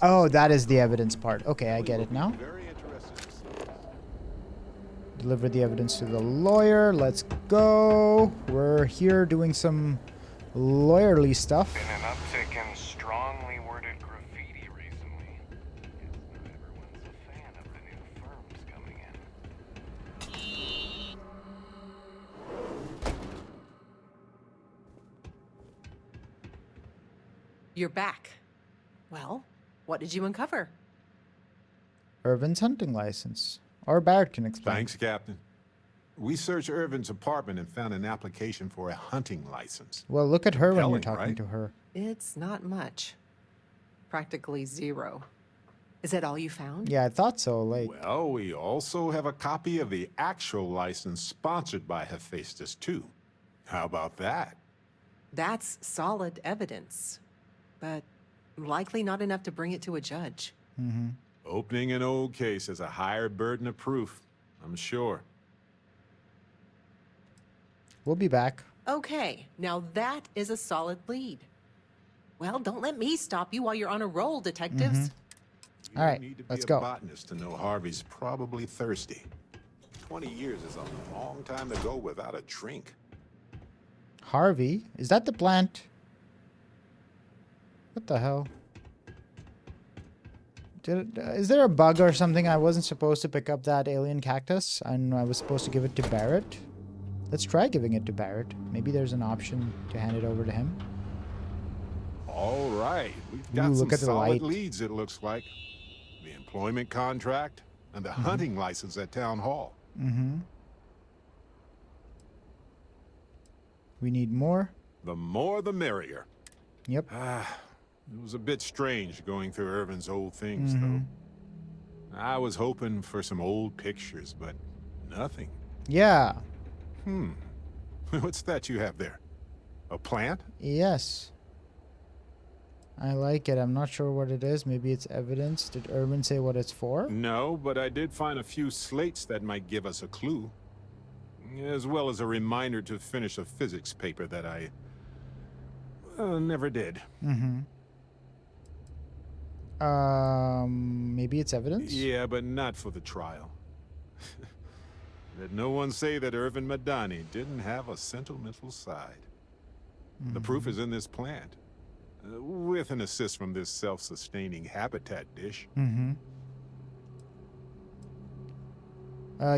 Oh, that is the evidence part. Okay, I get it now. Deliver the evidence to the lawyer. Let's go. We're here doing some lawyerly stuff. Been an uptick in strongly worded graffiti recently. Guess not everyone's a fan of the new firms coming in. You're back. Well, what did you uncover? Irvin's hunting license. Or Barrett can explain. Thanks, Captain. We searched Irvin's apartment and found an application for a hunting license. Well, look at her when you're Compelling, talking right? to her. It's not much. Practically zero. Is that all you found? Yeah, I thought so. Like, Well, we also have a copy of the actual license sponsored by Hephaestus, too. How about that? That's solid evidence, but likely not enough to bring it to a judge. mm-hmm. Opening an old case is a higher burden of proof, I'm sure. We'll be back. Okay, now that is a solid lead. Well, don't let me stop you while you're on a roll, detectives. You All right, need to be let's a go. botanist to know Harvey's probably thirsty. 20 years is a long time to go without a drink. Harvey? Is that the plant? What the hell? Is there a bug or something? I wasn't supposed to pick up that alien cactus and I was supposed to give it to Barrett. Let's try giving it to Barrett. Maybe there's an option to hand it over to him. All right, we've got Ooh, some look at the solid light. leads, it looks like. The employment contract and the hunting license at Town Hall. Mm-hmm. We need more. The more the merrier. Yep. It was a bit strange going through Irvin's old things, though. I was hoping for some old pictures, but nothing. Yeah. What's that you have there? A plant? Yes. I like it. I'm not sure what it is. Maybe it's evidence. Did Irvin say what it's for? No, but I did find a few slates that might give us a clue. As well as a reminder to finish a physics paper that I never did. Mm-hmm. Maybe it's evidence? Yeah, but not for the trial. Let no one say that Irvin Madani didn't have a sentimental side. The proof is in this plant, with an assist from this self-sustaining habitat dish. Mm-hmm.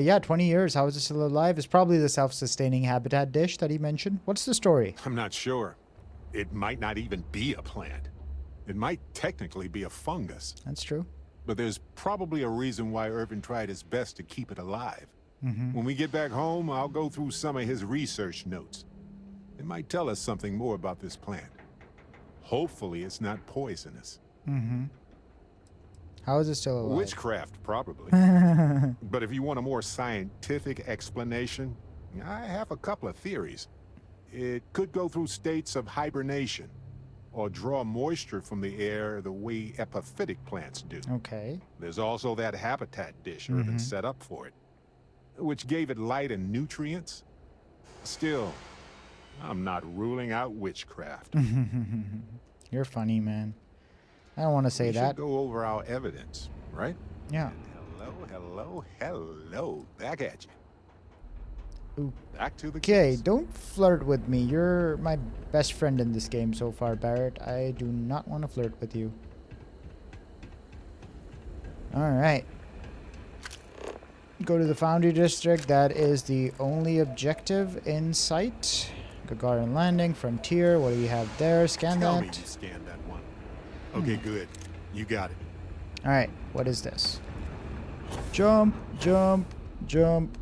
Yeah, 20 years. How is it still alive? It's probably the self-sustaining habitat dish that he mentioned. What's the story? I'm not sure. It might not even be a plant. It might technically be a fungus. That's true. But there's probably a reason why Irvin tried his best to keep it alive. Mm-hmm. When we get back home, I'll go through some of his research notes. It might tell us something more about this plant. Hopefully it's not poisonous. Mm-hmm. How is it still alive? Witchcraft, probably. But if you want a more scientific explanation, I have a couple of theories. It could go through states of hibernation, or draw moisture from the air the way epiphytic plants do. Okay. There's also that habitat dish Irvin set up for it, which gave it light and nutrients. Still, I'm not ruling out witchcraft. You're funny, man. I don't want to say We that. should go over our evidence, right? Yeah. Hello. Back at you. Back to the Okay, case. don't flirt with me. You're my best friend in this game so far, Barrett. I do not want to flirt with you. Alright. Go to the Foundry District. That is the only objective in sight. Gagarin Landing, Frontier. What do you have there? Scan Tell that. me you scanned that one. Okay, good. You got it. Alright, what is this? Jump, jump, jump.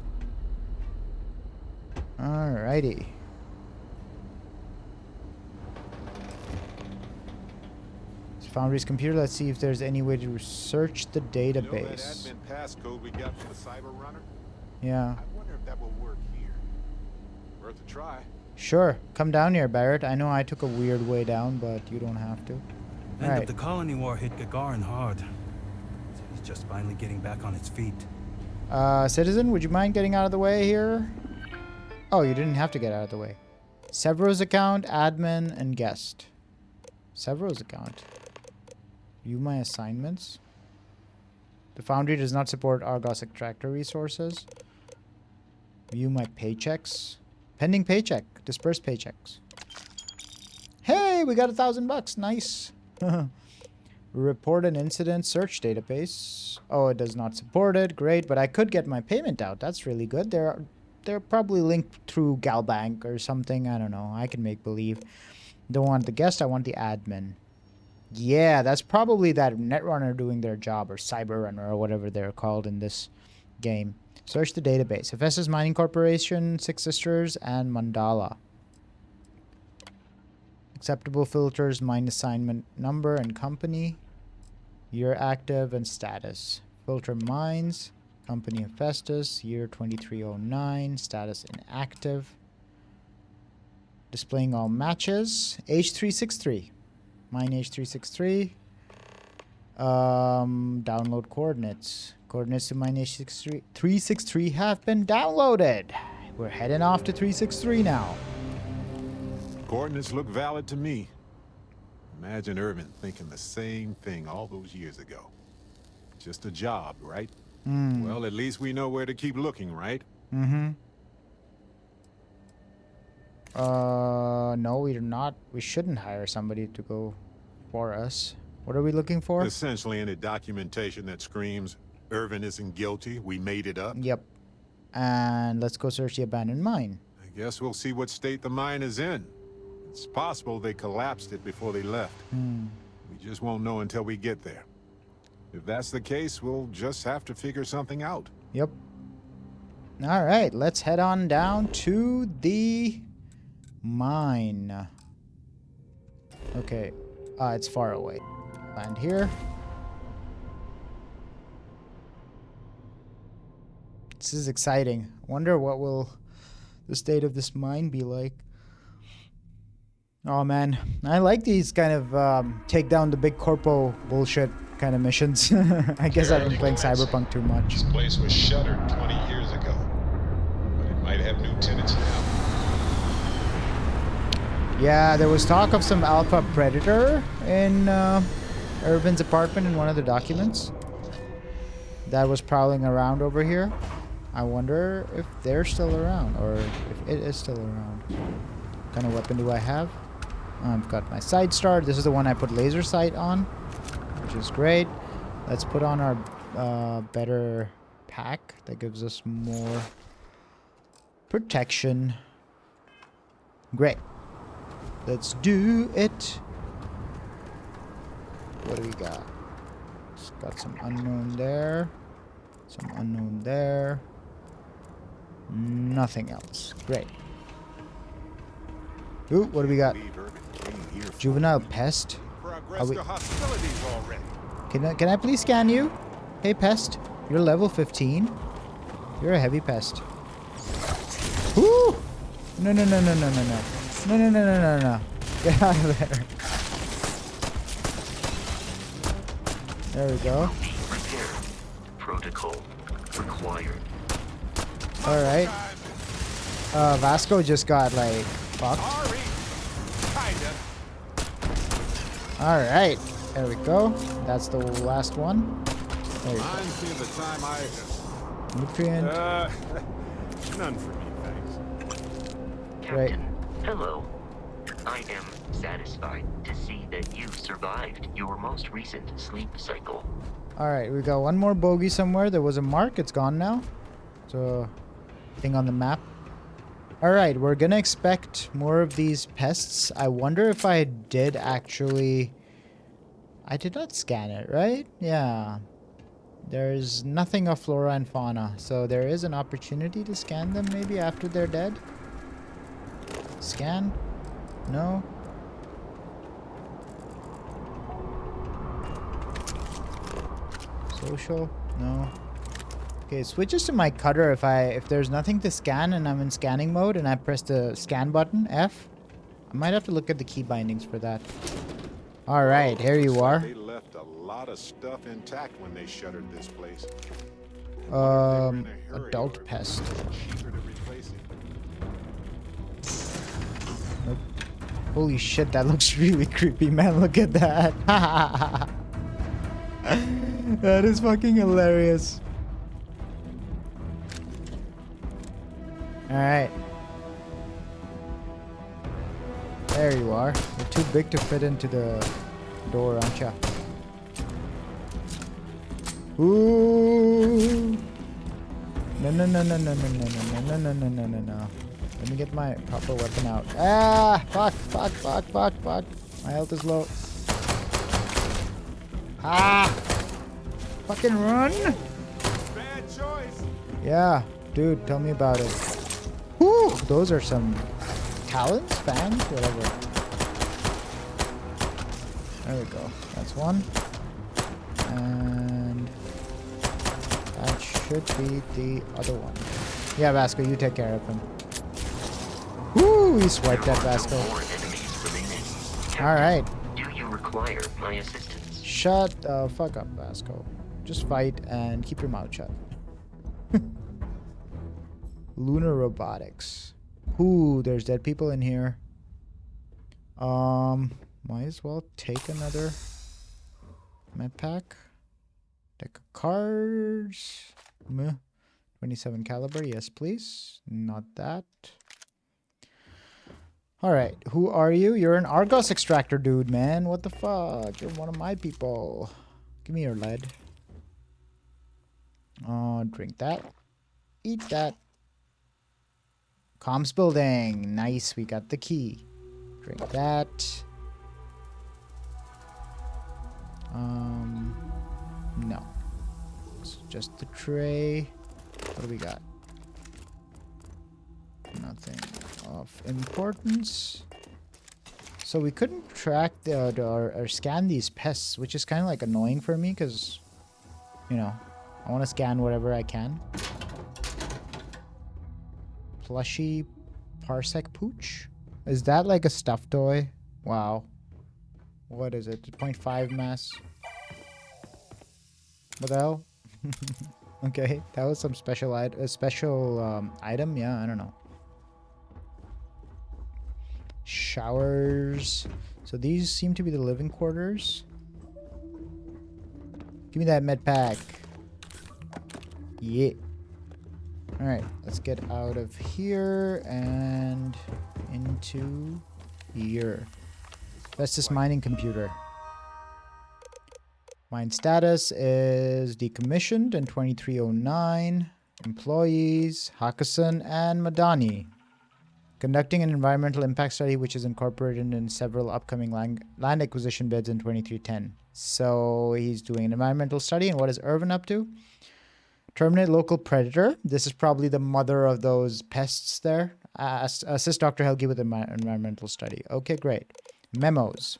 Alrighty. Foundry's computer. Let's see if there's any way to search the database. You know that admin passcode we got from the cyber runner? Yeah. I wonder if that will work here. Worth a try. Sure. Come down here, Barrett. I know I took a weird way down, but you don't have to. End of the colony war hit Gagarin hard. He's just finally getting back on its feet. Citizen, would you mind getting out of the way here? Oh, you didn't have to get out of the way. Sevro's account, admin, and guest. Sevro's account. View my assignments. The Foundry does not support Argos extractor resources. View my paychecks. Pending paycheck. Disperse paychecks. Hey, we got $1,000. Nice. Report an incident. Search database. Oh, it does not support it. Great, but I could get my payment out. That's really good. They're probably linked through Galbank or something. I don't know. I can make believe. Don't want the guest. I want the admin. Yeah, that's probably that Netrunner doing their job, or Cyber Runner, or whatever they're called in this game. Search the database. Hephaestus Mining Corporation, Six Sisters, and Mandala. Acceptable filters, mine assignment number and company. Year active and status. Filter mines. Company Hephaestus. Year 2309. Status inactive. Displaying all matches. H363. Mine H363. Download coordinates. Coordinates to mine H363 have been downloaded. We're heading off to 363 now. Coordinates look valid to me. Imagine Irvin thinking the same thing all those years ago. Just a job, right? Well, at least we know where to keep looking, right? No, we're not. We shouldn't hire somebody to go for us. What are we looking for? Essentially any documentation that screams Irvin isn't guilty. We made it up. Yep. And let's go search the abandoned mine. I guess we'll see what state the mine is in. It's possible they collapsed it before they left. We just won't know until we get there. If that's the case, we'll just have to figure something out. Yep. All right, let's head on down to the mine. Okay. It's far away. Land here. This is exciting. Wonder what will the state of this mine be like. Oh man, I like these kind of take down the big corpo bullshit kind of missions. I guess I've been playing Cyberpunk too much. This place was shuttered 20 years ago, but it might have new tenants now. Yeah, there was talk of some alpha predator in Irvin's apartment in one of the documents that was prowling around over here. I wonder if they're still around, or if it is still around. What kind of weapon do I have? I've got my sight star. This is the one I put laser sight on, which is great. Let's put on our better pack that gives us more protection. Great. Let's do it. What do we got? It's got some unknown there. Some unknown there. Nothing else. Great. Ooh, what do we got? Juvenile pest. Can I please scan you? Hey pest, you're level 15. You're a heavy pest. Woo! No. No. Get out of there. There we go. Protocol required. Alright. Vasco just got like fucked. Alright. There we go. That's the last one. There you go. Nutrient. None for me, thanks. Great. Hello. I am satisfied to see that you survived your most recent sleep cycle. Alright, we got one more bogey somewhere. There was a mark. It's gone now. So, thing on the map. Alright, we're gonna expect more of these pests. I wonder if I did actually... I did not scan it, right? Yeah. There's nothing of flora and fauna. So there is an opportunity to scan them maybe after they're dead. Scan? No? Social? No. Okay, it switches to my cutter if there's nothing to scan and I'm in scanning mode and I press the scan button, F. I might have to look at the key bindings for that. Alright, here you are. They left a lot of stuff intact when they shuttered this place. Adult pest. Nope. Holy shit, that looks really creepy, man. Look at that. That is fucking hilarious. Alright. There you are. You're too big to fit into the door, aren't ya? Ooh. No, no, no, no, no, no, no, no, no, no, no, no, no, no. Let me get my proper weapon out. Ah! Fuck, fuck, fuck, fuck, fuck. My health is low. Ah! Fucking run! Bad choice. Yeah, dude, tell me about it. Whew, those are some talons, fangs, whatever. There we go. That's one. And that should be the other one. Yeah, Vasco, you take care of him. Woo! He swiped that Vasco. Alright. Do you require my assistance? Shut the fuck up, Vasco. Just fight and keep your mouth shut. Lunar robotics. Ooh, there's dead people in here. Might as well take another med pack. Deck of cards. 27 caliber, yes please. Not that. Alright, who are you? You're an Argos extractor dude, man. What the fuck? You're one of my people. Give me your lead. Drink that. Eat that. Comms building. Nice, we got the key. Drink that. No. It's just the tray. What do we got? Nothing of importance. So we couldn't track or scan these pests, which is kind of like annoying for me because, you know, I want to scan whatever I can. Plushy Parsec Pooch? Is that like a stuffed toy? Wow. What is it? 0.5 mass? What the hell? Okay, that was some special item. Yeah, I don't know. Showers. So these seem to be the living quarters. Give me that med pack. Yeah. Alright, let's get out of here and into here. Hephaestus mining computer. Mine status is decommissioned in 2309. Employees, Hakkasan and Madani. Conducting an environmental impact study which is incorporated in several upcoming land acquisition bids in 2310. So he's doing an environmental study. And what is Irvin up to? Terminate local predator. This is probably the mother of those pests there. Assist Dr. Helgi with an environmental study. Okay, great. Memos.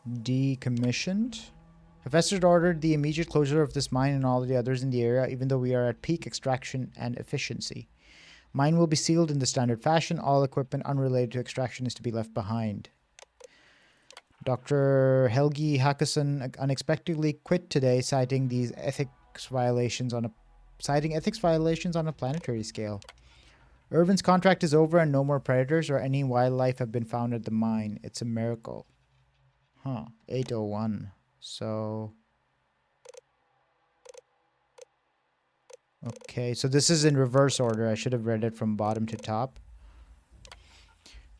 Decommissioned. Hephaestus ordered the immediate closure of this mine and all the others in the area, even though we are at peak extraction and efficiency. Mine will be sealed in the standard fashion. All equipment unrelated to extraction is to be left behind. Dr. Helgi Hakkasan unexpectedly quit today, citing ethics violations on a planetary scale. Irvin's contract is over and no more predators or any wildlife have been found at the mine. It's a miracle. Huh. 801. So... Okay, so this is in reverse order. I should have read it from bottom to top.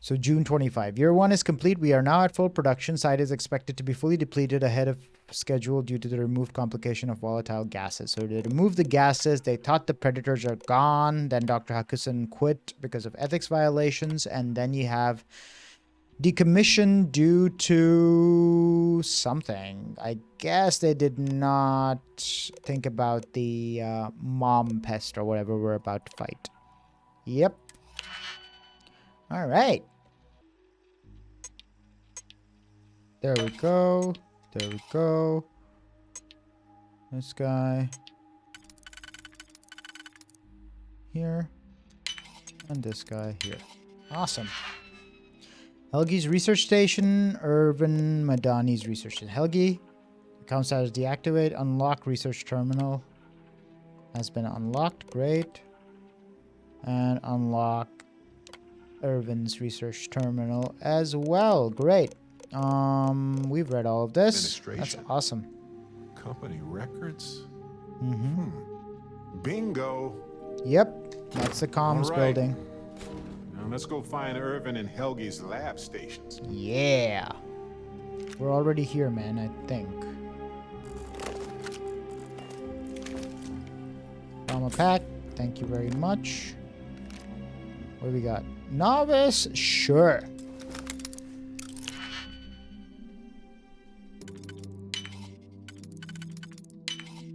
So June 25. Year 1 is complete. We are now at full production. Site is expected to be fully depleted ahead of schedule due to the removed complication of volatile gases. So they removed the gases. They thought the predators are gone. Then Dr. Hakusen quit because of ethics violations. And then you have decommission due to something. I guess they did not think about the mom pest or whatever we're about to fight. Yep. All right. There we go. There we go. This guy. Here. And this guy here. Awesome. Helgi's research station. Irvin Madani's research station. Helgi. Account status deactivate. Unlock research terminal. Has been unlocked. Great. And unlock Irvin's research terminal as well. Great. We've read all of this. That's awesome. Company records. Mm-hmm. Bingo. Yep. That's the comms building. Now let's go find Irvin and Helgi's lab stations. Yeah. We're already here, man, I think. Trauma pack. Thank you very much. What do we got? Novice? Sure.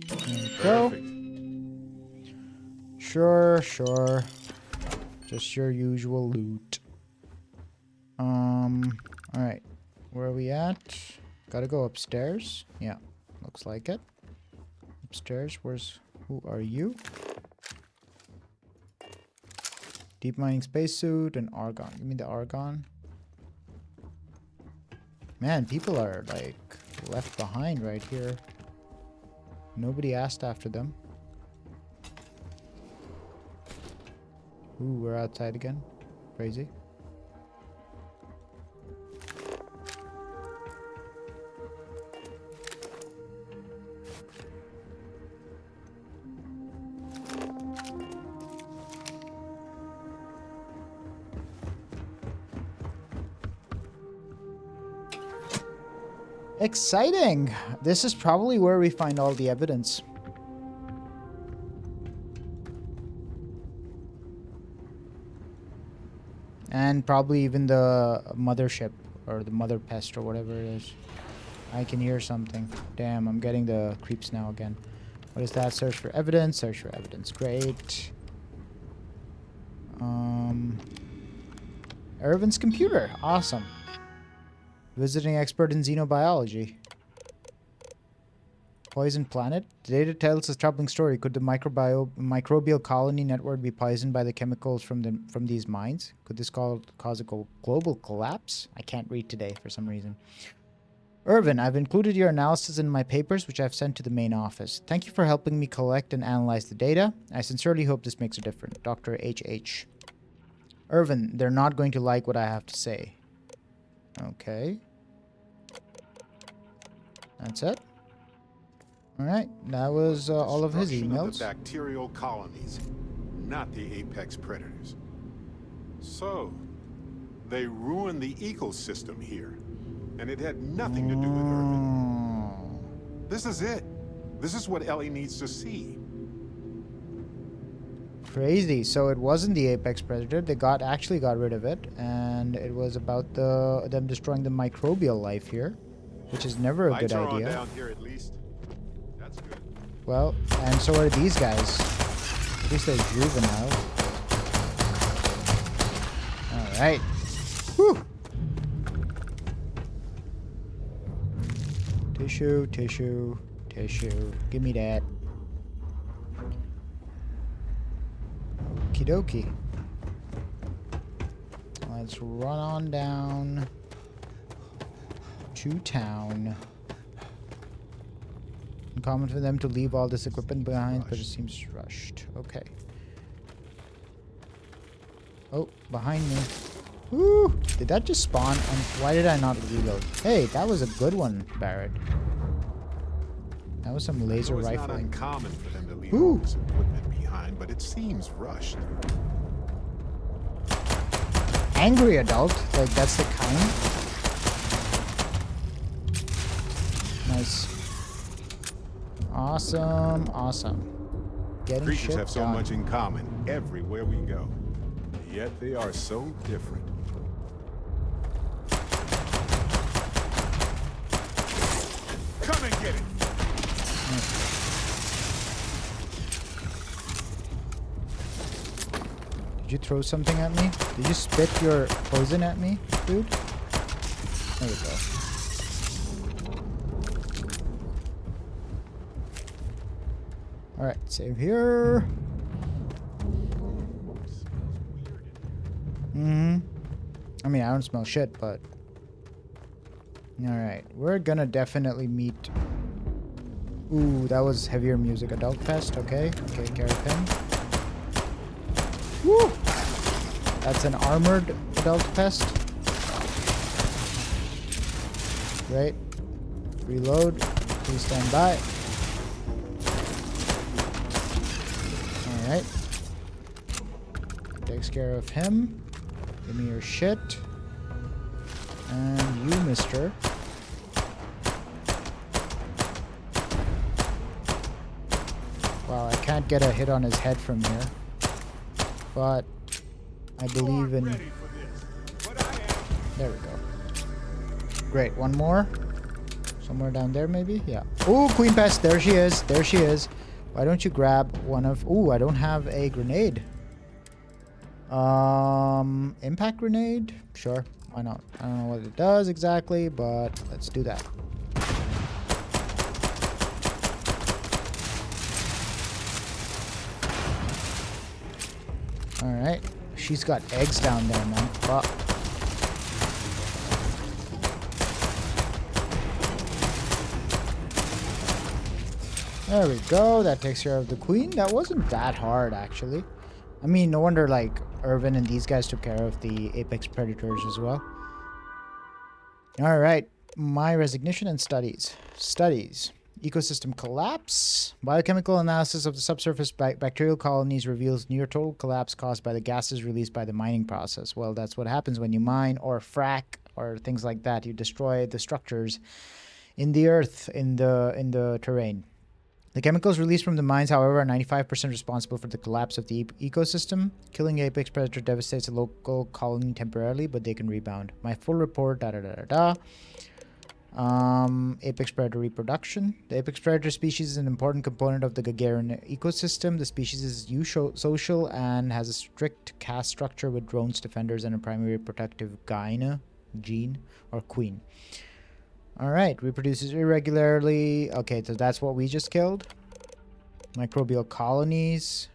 There we go. Sure, sure. Just your usual loot. Alright. Where are we at? Gotta go upstairs. Yeah, looks like it. Upstairs, who are you? Deep mining spacesuit and argon. Give me the argon. Man, people are like left behind right here. Nobody asked after them. Ooh, we're outside again. Crazy. Exciting! This is probably where we find all the evidence. And probably even the mothership or the mother pest or whatever it is. I can hear something. Damn, I'm getting the creeps now again. What is that? Search for evidence. Search for evidence. Great. Irvin's computer. Awesome. Visiting expert in xenobiology. Poison planet. The data tells a troubling story. Could the microbial colony network be poisoned by the chemicals from these mines? Could this cause a global collapse? I can't read today for some reason. Irvin, I've included your analysis in my papers, which I've sent to the main office. Thank you for helping me collect and analyze the data. I sincerely hope this makes a difference. Dr. H.H. Irvin, they're not going to like what I have to say. Okay. That's it. All right. That was all of his emails. Of the bacterial colonies, not the apex predators. So, they ruined the ecosystem here, and it had nothing to do with Irvin. This is it. This is what Ellie needs to see. Crazy. So it wasn't the apex predator. They actually got rid of it, and it was about them destroying the microbial life here, which is never a good idea. Down here at least. That's good. Well, and so are these guys. At least they're juvenile. All right. Whew. Tissue, tissue, tissue. Give me that. Okie dokie. Let's run on down to town. Common for them to leave all this equipment behind, but it seems rushed. Okay. Oh, behind me. Woo! Did that just spawn? Why did I not reload? Hey, that was a good one, Barrett. That was some laser rifling. It's not uncommon for them to leave all this equipment behind, but it seems rushed. angry adult. Like, that's the kind. Nice. Awesome, awesome. Getting Creatures shit have so done. much in common everywhere we go. Yet they are so different. Come and get it! Did you throw something at me? Did you spit your poison at me, dude? There we go. Alright, save here. I mean, I don't smell shit, but... Alright, we're gonna definitely meet... Ooh, that was heavier music. Adult Pest, okay. Okay, care of him. Woo! That's an armored Adult Pest. Great. Reload. Please stand by. Alright. Takes care of him. Give me your shit. And you, mister. Wow, I can't get a hit on his head from here. But I believe in... There we go. Great, one more. Somewhere down there, maybe? Yeah. Ooh, Queen Pest, there she is. There she is. Why don't you grab one of... Ooh, I don't have a grenade. Impact grenade? Sure, why not? I don't know what it does exactly, but let's do that. Alright. She's got eggs down there, man. Fuck. There we go. That takes care of the queen. That wasn't that hard, actually. I mean, no wonder, like, Irvin and these guys took care of the apex predators as well. Alright. My resignation and studies. Studies. Ecosystem collapse. Biochemical analysis of the subsurface bacterial colonies reveals near total collapse caused by the gases released by the mining process. Well, that's what happens when you mine or frack or things like that. You destroy the structures in the earth, in the terrain. The chemicals released from the mines, however, are 95% responsible for the collapse of the ecosystem. Killing apex predator devastates a local colony temporarily, but they can rebound. My full report, apex predator reproduction. The apex predator species is an important component of the Gagarin ecosystem. The species is eusocial and has a strict caste structure with drones, defenders, and a primary protective gene or queen. Alright, reproduces irregularly. Okay, so that's what we just killed. Microbial colonies.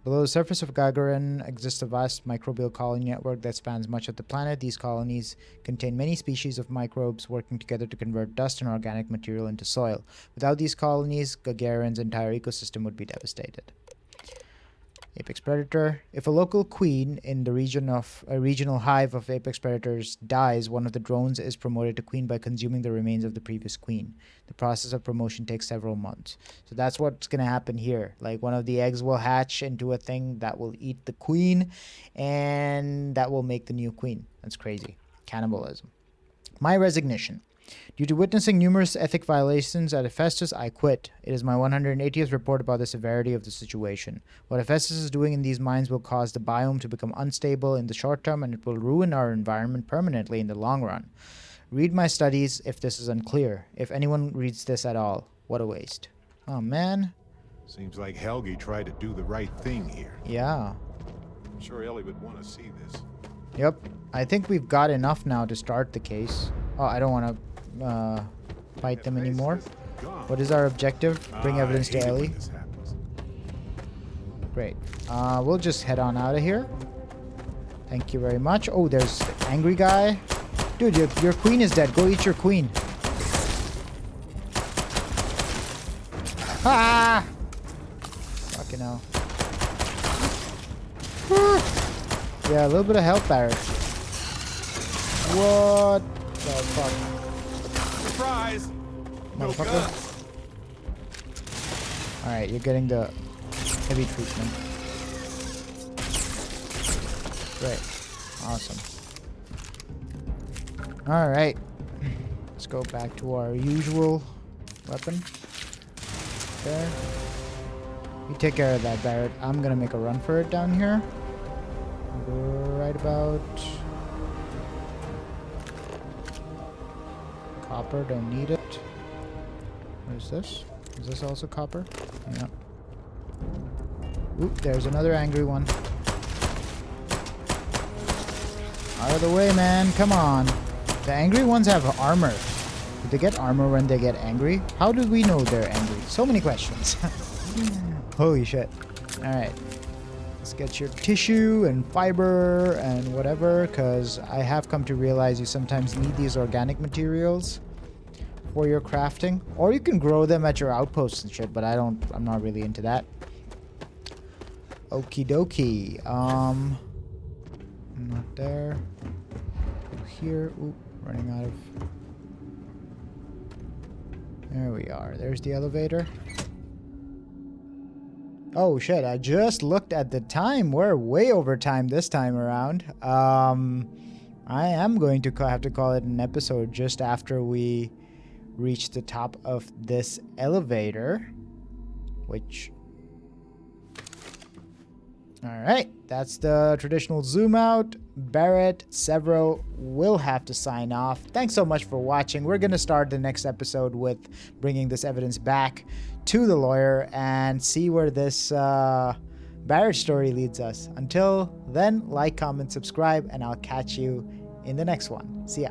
Below the surface of Gagarin exists a vast microbial colony network that spans much of the planet. These colonies contain many species of microbes working together to convert dust and organic material into soil. Without these colonies, Gagarin's entire ecosystem would be devastated. Apex predator. If a local queen in the regional hive of apex predators dies, one of the drones is promoted to queen by consuming the remains of the previous queen. The process of promotion takes several months. So that's what's going to happen here. Like, one of the eggs will hatch into a thing that will eat the queen, and that will make the new queen. That's crazy. Cannibalism. My resignation. Due to witnessing numerous ethic violations at Hephaestus, I quit. It is my 180th report about the severity of the situation. What Hephaestus is doing in these mines will cause the biome to become unstable in the short term, and it will ruin our environment permanently in the long run. Read my studies if this is unclear. If anyone reads this at all, what a waste. Oh, man. Seems like Helgi tried to do the right thing here. Yeah. I'm sure Ellie would want to see this. Yep. I think we've got enough now to start the case. Oh, I don't want to fight them anymore. What is our objective? Bring evidence to Ellie. Great. We'll just head on out of here. Thank you very much. Oh, there's the angry guy. Dude, your queen is dead. Go eat your queen. Ah! Fucking hell. Yeah, a little bit of health, Barrett. What the fuck? Surprise! Motherfucker. Alright, you're getting the heavy treatment. Great. Awesome. All right. Let's go back to our usual weapon. There. You take care of that, Barrett. I'm gonna make a run for it down here. Right about... Copper, don't need it. What is this? Is this also copper? Yeah. Oop, there's another angry one. Out of the way, man. Come on. The angry ones have armor. Do they get armor when they get angry? How do we know they're angry? So many questions. Holy shit. Alright. Let's get your tissue and fiber and whatever, because I have come to realize you sometimes need these organic materials for your crafting. Or you can grow them at your outposts and shit, but I'm not really into that. Okie dokie. Not there. Here. Oop, running out of... There we are. There's the elevator. Oh shit, I just looked at the time. We're way over time this time around. I am going to have to call it an episode just after we reach the top of this elevator. Which... Alright, that's the traditional zoom out. Barrett, Sevro will have to sign off. Thanks so much for watching. We're going to start the next episode with bringing this evidence back to the lawyer and see where this Barrett story leads us. Until then, like, comment, subscribe, and I'll catch you in the next one. See ya.